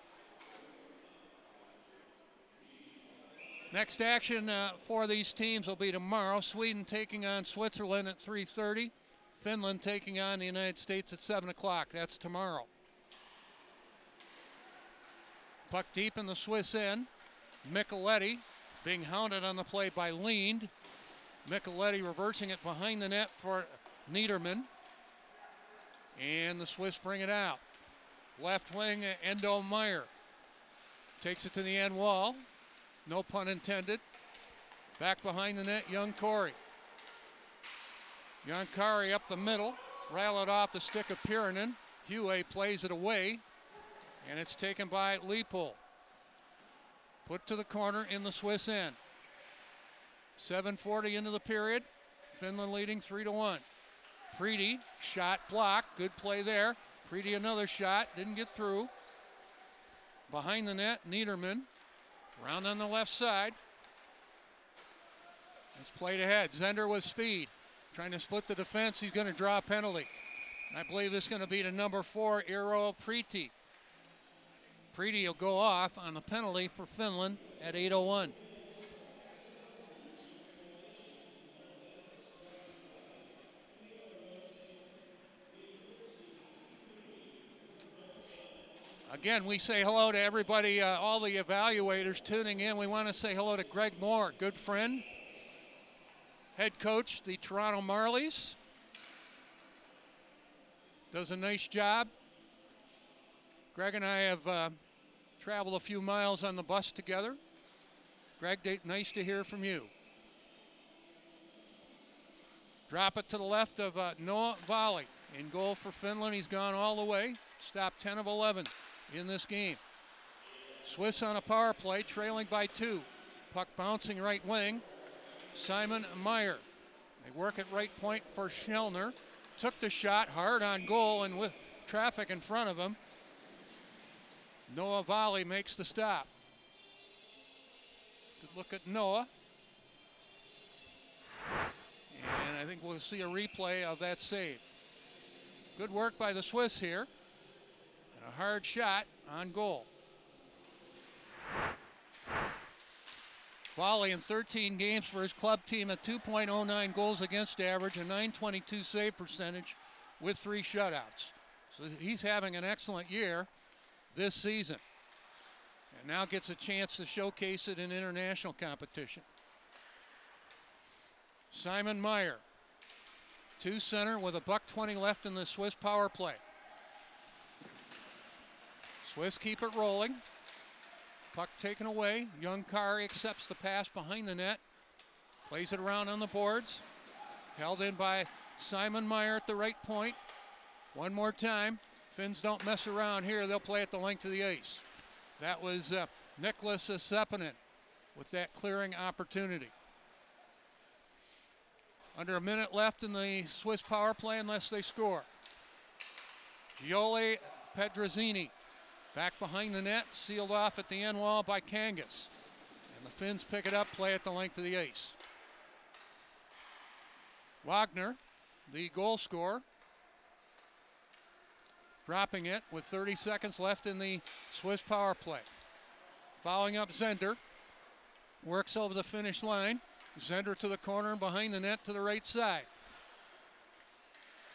[SPEAKER 1] Next action for these teams will be tomorrow. Sweden taking on Switzerland at 3:30. Finland taking on the United States at 7 o'clock. That's tomorrow. Puck deep in the Swiss end. Micheletti being hounded on the play by Lind. Micheletti reversing it behind the net for Niederman. And the Swiss bring it out. Left wing, Endo Meyer. Takes it to the end wall. No pun intended. Back behind the net, Young Corey. Young Kari up the middle. Rattle it off the stick of Pirinen. Hue plays it away. And it's taken by Leopold. Put to the corner in the Swiss end. 7:40 into the period. Finland leading 3-1. Preedy, shot blocked, good play there. Preedy another shot, didn't get through. Behind the net, Niederman. Round on the left side. It's played ahead. Zender with speed. Trying to split the defense, he's going to draw a penalty. I believe it's going to be to number 4, Eero Preeti. Preedy will go off on a penalty for Finland at 8:01. Again, we say hello to everybody, all the evaluators tuning in. We want to say hello to Greg Moore, good friend, head coach, the Toronto Marlies. Does a nice job. Greg and I have traveled a few miles on the bus together. Greg, nice to hear from you. Drop it to the left of Noah Volley. In goal for Finland. He's gone all the way. Stopped 10 of 11 in this game. Swiss on a power play, trailing by 2. Puck bouncing right wing. Simon Meyer. They work at right point for Schnellner. Took the shot hard on goal, and with traffic in front of him, Noah Volley makes the stop. Good look at Noah. And I think we'll see a replay of that save. Good work by the Swiss here. And a hard shot on goal. Volley in 13 games for his club team at 2.09 goals against average, a .922 save percentage with 3 shutouts. So he's having an excellent year this season. And now gets a chance to showcase it in international competition. Simon Meyer. 2 center with a $1:20 left in the Swiss power play. Swiss keep it rolling. Puck taken away. Young Kari accepts the pass behind the net. Plays it around on the boards. Held in by Simon Meyer at the right point. One more time. Finns don't mess around here. They'll play at the length of the ice. That was Nicholas Sepinen with that clearing opportunity. Under a minute left in the Swiss power play unless they score. Giole Pedrazzini back behind the net, sealed off at the end wall by Kangas. And the Finns pick it up, play at the length of the ice. Wagner, the goal scorer, dropping it with 30 seconds left in the Swiss power play. Following up Zender, works over the finish line. Zender to the corner and behind the net to the right side.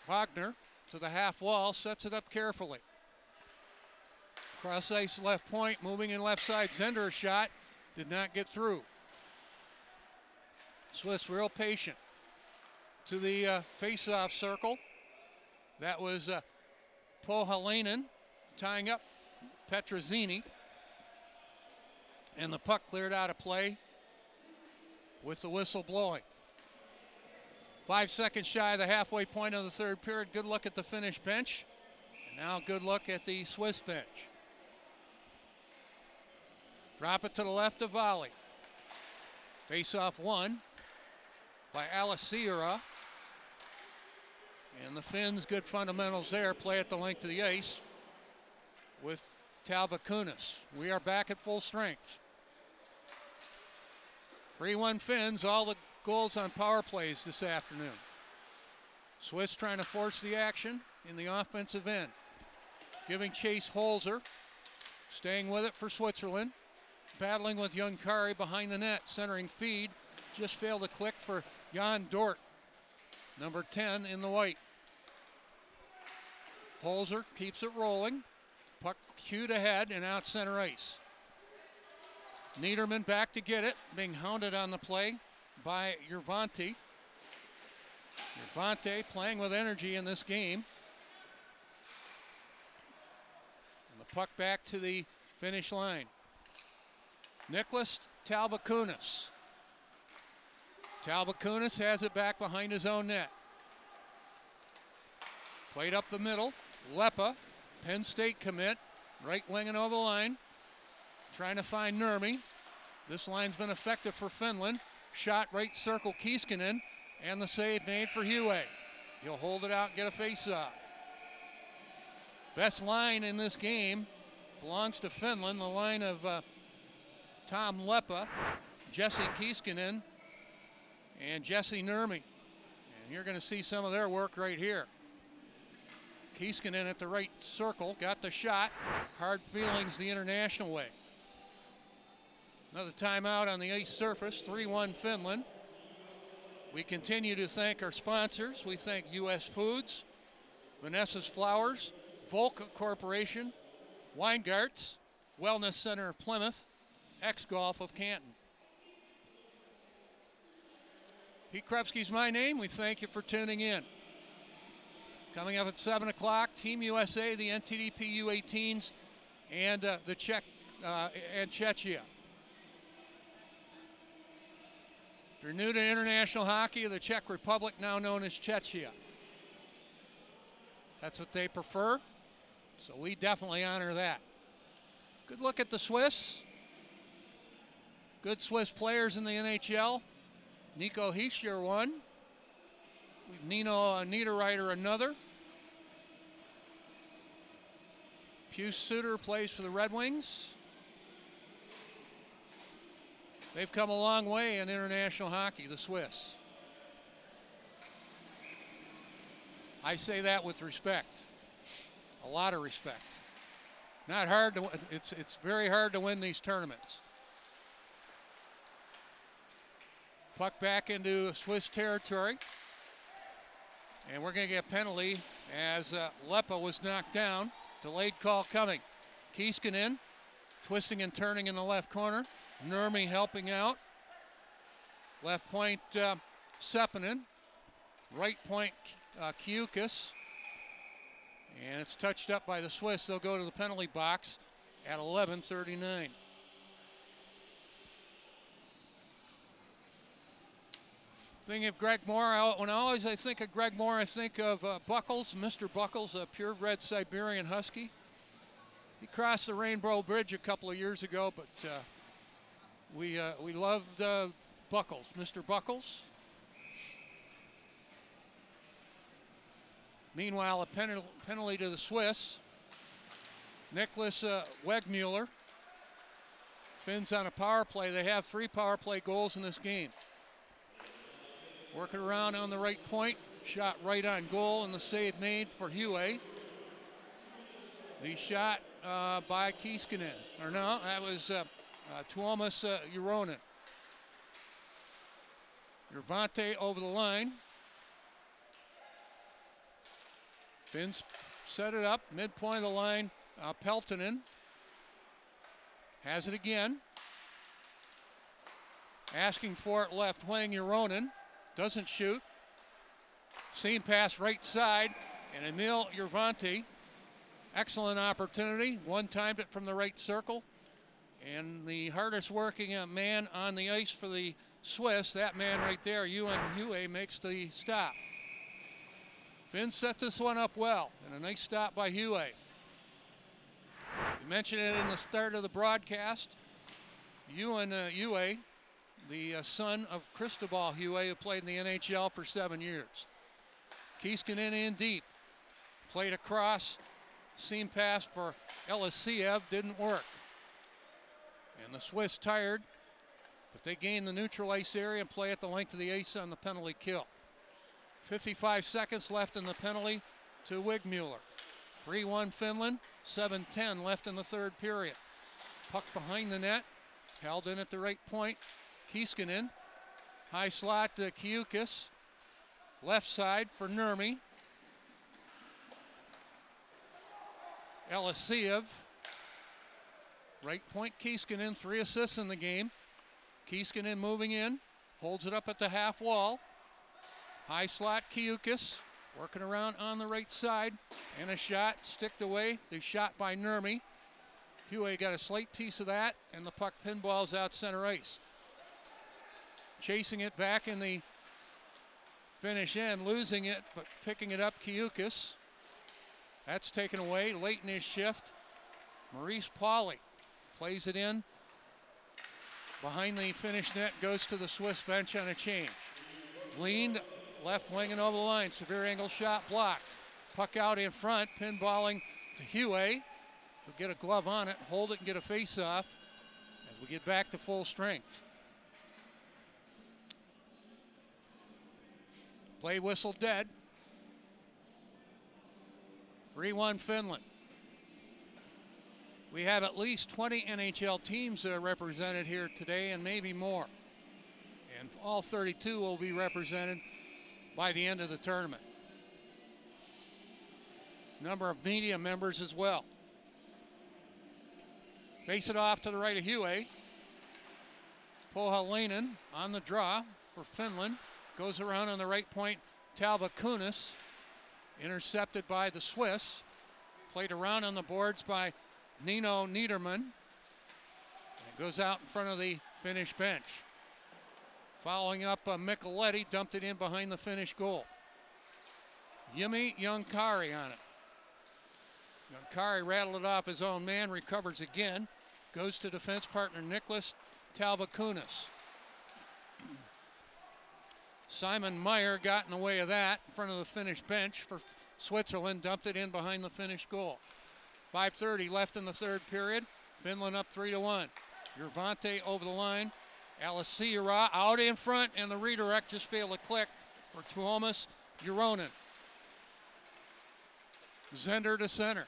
[SPEAKER 1] Wagner to the half wall, sets it up carefully. Cross ice left point, moving in left side. Zender shot, did not get through. Swiss real patient. To the face-off circle. That was Pohalainen tying up Petrazzini. And the puck cleared out of play with the whistle blowing. 5 seconds shy of the halfway point of the third period. Good look at the Finnish bench. And now good look at the Swiss bench. Drop it to the left of Volley. Face-off won by Alessira. And the Finns, good fundamentals there, play at the length of the ice with Talvakunas. We are back at full strength. 3-1 Finns, all the goals on power plays this afternoon. Swiss trying to force the action in the offensive end. Giving chase Holzer. Staying with it for Switzerland. Battling with young Kari behind the net. Centering feed. Just failed to click for Jan Dort. Number 10 in the white. Holzer keeps it rolling. Puck cued ahead and out center ice. Niederman back to get it, being hounded on the play by Yervanti. Yervanti playing with energy in this game. And the puck back to the finish line. Nicholas Talvakunas. Talvakunas has it back behind his own net. Played up the middle. Lepa, Penn State commit, right winging over the line. Trying to find Nurmi. This line's been effective for Finland. Shot right circle Kiiskinen, and the save made for Hue. He'll hold it out and get a face-off. Best line in this game belongs to Finland, the line of Tom Lepa, Jesse Kiiskinen, and Jesse Nurmi. And you're going to see some of their work right here. Kiiskinen at the right circle, got the shot. Hard feelings the international way. Another timeout on the ice surface, 3-1 Finland. We continue to thank our sponsors. We thank U.S. Foods, Vanessa's Flowers, Volca Corporation, Weingarts, Wellness Center of Plymouth, X-Golf of Canton. Pete Krupski's my name. We thank you for tuning in. Coming up at 7 o'clock, Team USA, the NTDP U18s, and the Czech and Czechia. If you're new to international hockey, the Czech Republic, now known as Czechia. That's what they prefer, so we definitely honor that. Good look at the Swiss. Good Swiss players in the NHL. Nico Hischier one. Nino Niederreiter another. Pius Suter plays for the Red Wings. They've come a long way in international hockey, the Swiss. I say that with respect. A lot of respect. Not hard to, it's very hard to win these tournaments. Puck back into Swiss territory. And we're going to get a penalty as Leppa was knocked down. Delayed call coming. Kiiskinen twisting and turning in the left corner. Nurmi helping out. Left point Sepinen. Right point Kiukas. And it's touched up by the Swiss. They'll go to the penalty box at 11:39. Thinking of Greg Moore, when I think of Greg Moore, I think of Buckles, Mr. Buckles, a purebred Siberian Husky. He crossed the Rainbow Bridge a couple of years ago, but we loved Buckles, Mr. Buckles. Meanwhile, a penalty to the Swiss. Nicholas Wegmuller. Finns on a power play. They have 3 power play goals in this game. Working around on the right point. Shot right on goal, and the save made for Huey. The shot by Kiiskinen. Or no, that was Tuomas Juronen. Urvante over the line. Finns set it up, midpoint of the line. Peltonen has it again. Asking for it left wing, Juronen. Doesn't shoot. Seam pass right side, and Emil Urvante. Excellent opportunity. One-timed it from the right circle. And the hardest working man on the ice for the Swiss, that man right there, Ewan Huey, makes the stop. Finns set this one up well, and a nice stop by Huey. We mentioned it in the start of the broadcast. Ewan Huey, the son of Cristobal Huey, who played in the NHL for 7 years. Kiiskinen in deep. Played across. Seam pass for Elisiev didn't work. And the Swiss tired, but they gain the neutral ice area and play at the length of the ice on the penalty kill. 55 seconds left in the penalty to Wigmuller. 3-1 Finland, 7:10 left in the third period. Puck behind the net, held in at the right point. Kiiskinen, high slot to Kiukas. Left side for Nurmi. Elisiev. Right point Kiiskinen, 3 assists in the game. Kiiskinen moving in, holds it up at the half wall. High slot Kiukas, working around on the right side, and a shot sticked away. The shot by Nurmi. Huey got a slight piece of that, and the puck pinballs out center ice. Chasing it back in the finish end, losing it, but picking it up Kiukas. That's taken away late in his shift. Maurice Pauly plays it in. Behind the finish net, goes to the Swiss bench on a change. Leaned, left wing and over the line. Severe angle shot blocked. Puck out in front, pinballing to Huey. He'll get a glove on it, hold it and get a face-off as we get back to full strength. Play whistle dead. 3-1 Finland. We have at least 20 NHL teams that are represented here today and maybe more. And all 32 will be represented by the end of the tournament. Number of media members as well. Face it off to the right of Huey. Pohalainen on the draw for Finland. Goes around on the right point. Talva Kunis intercepted by the Swiss. Played around on the boards by Nino Niederman. and goes out in front of the Finnish bench. Following up, Micheletti dumped it in behind the Finnish goal. Jimi Jonkari on it. Jonkari rattled it off his own man, recovers again, goes to defense partner Nicholas Talvakunas. Simon Meyer got in the way of that in front of the Finnish bench for Switzerland, dumped it in behind the Finnish goal. 5:30 left in the third period. Finland up 3-1. Jurvante over the line. Alessira out in front, and the redirect just failed to click for Tuomas Juronen. Zender to center.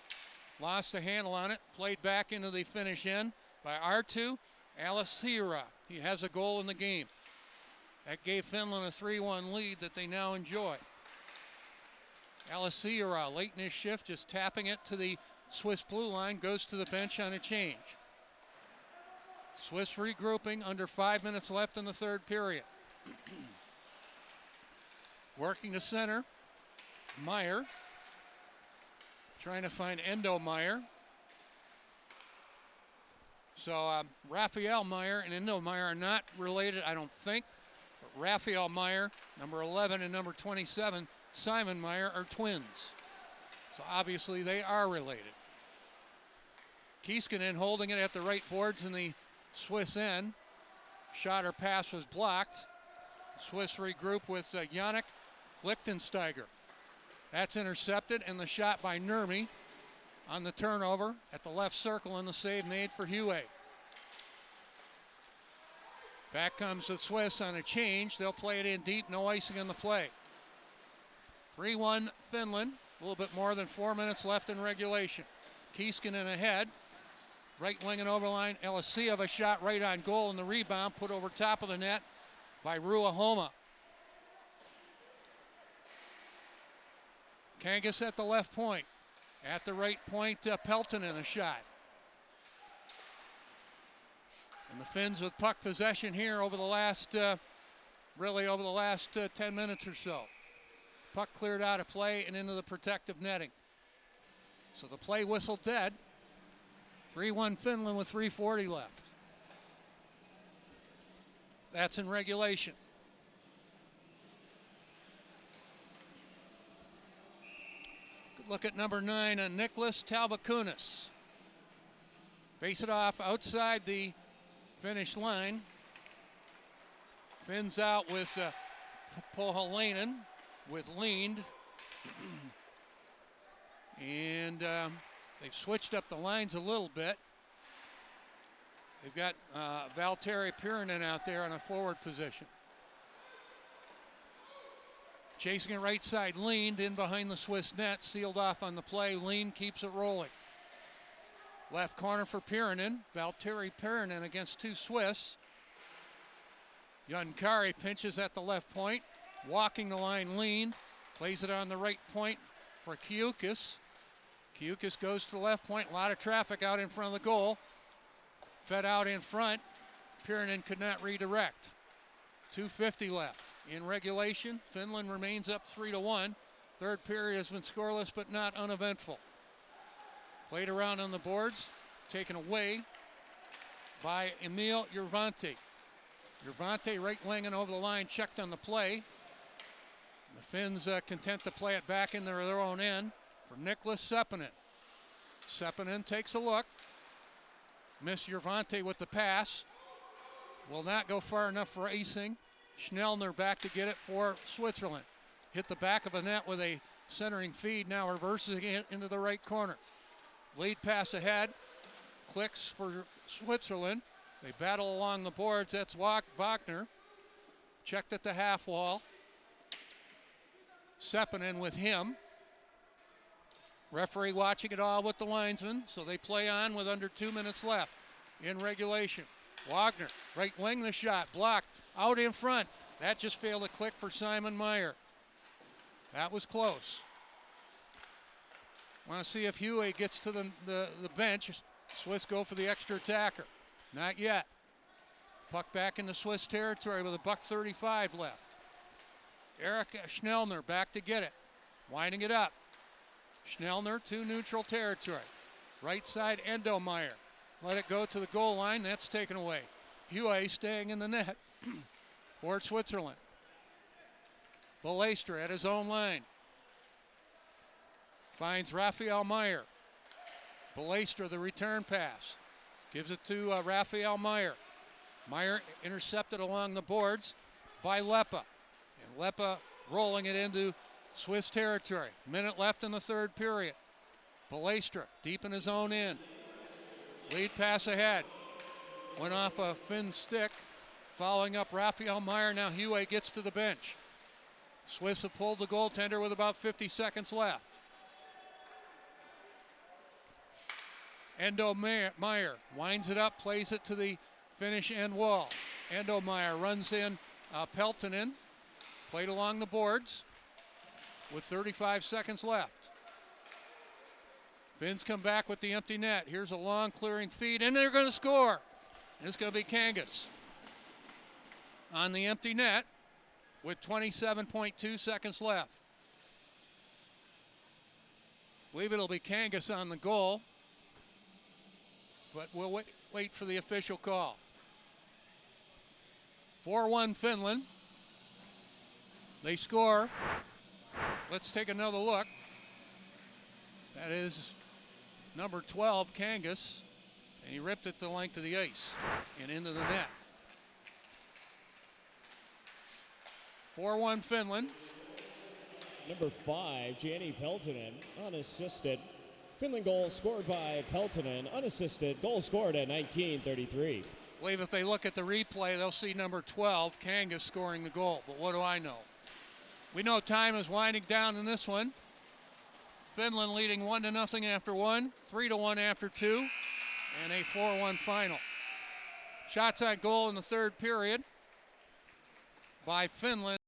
[SPEAKER 1] Lost a handle on it. Played back into the Finnish end by Arttu Alessira. He has a goal in the game. That gave Finland a 3-1 lead that they now enjoy. Alessira late in his shift, just tapping it to the Swiss blue line, goes to the bench on a change. Swiss regrouping, under 5 minutes left in the third period. Working to center, Meyer. Trying to find Endo Meyer. So Raphael Meyer and Endo Meyer are not related, I don't think. But Raphael Meyer, number 11, and number 27, Simon Meyer, are twins. So obviously they are related. Kiiskinen holding it at the right boards in the Swiss end. Shot or pass was blocked. Swiss regroup with Yannick Lichtensteiger. That's intercepted, and the shot by Nurmi on the turnover at the left circle, and the save made for Hue. Back comes the Swiss on a change. They'll play it in deep, no icing on the play. 3-1 Finland, a little bit more than 4 minutes left in regulation. Kiiskinen ahead. Right wing and overline, Elisiev, a shot right on goal, and the rebound put over top of the net by Ruohoma. Kangas at the left point. At the right point, Peltonen, a shot. And the Finns with puck possession here over the last, 10 minutes or so. Puck cleared out of play and into the protective netting. So the play whistle dead. 3-1 Finland with 3:40 left. That's in regulation. Good look at number 9, Nicholas Talvakunas. Face it off outside the finish line. Finns out with Pohjalainen with Lind. And they've switched up the lines a little bit. They've got Valtteri Pirinen out there in a forward position. Chasing it right side, Lind in behind the Swiss net, sealed off on the play. Lind keeps it rolling. Left corner for Pirinen. Valtteri Pirinen against two Swiss. Jonkari pinches at the left point. Walking the line, Lind. Plays it on the right point for Kiukis. Kiukis goes to the left point. A lot of traffic out in front of the goal. Fed out in front. Pirinen could not redirect. 2:50 left. In regulation, Finland remains up 3-1. Third period has been scoreless but not uneventful. Played around on the boards, taken away by Emil Jurvante. Jurvante right wing and over the line, checked on the play. The Finns content to play it back into their own end for Nicholas Seppänen. Seppänen takes a look. Missed Jurvante with the pass. Will not go far enough for icing. Schnellner back to get it for Switzerland. Hit the back of the net with a centering feed, now reverses it into the right corner. Lead pass ahead, clicks for Switzerland. They battle along the boards, that's Wagner. Checked at the half wall. Seppänen with him. Referee watching it all with the linesman, so they play on with under 2 minutes left in regulation. Wagner, right wing, the shot, blocked, out in front. That just failed to click for Simon Meyer. That was close. Want to see if Hue gets to the bench. Swiss go for the extra attacker. Not yet. Puck back into Swiss territory with $1:35 left. Eric Schnellner back to get it. Winding it up. Schnellner to neutral territory. Right side, Endo Meyer. let it go to the goal line. That's taken away. Huey staying in the net for Switzerland. Balestra at his own line. Finds Raphael Meyer. Balestra, the return pass. Gives it to Raphael Meyer. Meyer intercepted along the boards by Lepa. And Lepa rolling it into Swiss territory. Minute left in the third period. Balestra deep in his own end. Lead pass ahead. Went off a Finn stick. Following up Raphael Meyer. Now Huey gets to the bench. Swiss have pulled the goaltender with about 50 seconds left. Endo Meyer winds it up, plays it to the Finnish end wall. Endo Meyer runs in Peltonen. Played along the boards with 35 seconds left. Finns come back with the empty net. Here's a long clearing feed, and they're going to score. It's going to be Kangas on the empty net with 27.2 seconds left. I believe it'll be Kangas on the goal, but we'll wait for the official call. 4-1 Finland. They score. Let's take another look. That is number 12, Kangas, and he ripped it the length of the ice and into the net. 4-1 Finland.
[SPEAKER 2] Number 5, Gianni Peltonen, unassisted. Finland goal scored by Peltonen, unassisted. Goal scored at 19:33.
[SPEAKER 1] I believe if they look at the replay, they'll see number 12, Kangas, scoring the goal. But what do I know? We know time is winding down in this one. Finland leading 1-0 after 1, 3-1 after 2, and a 4-1 final. Shots on goal in the third period by Finland.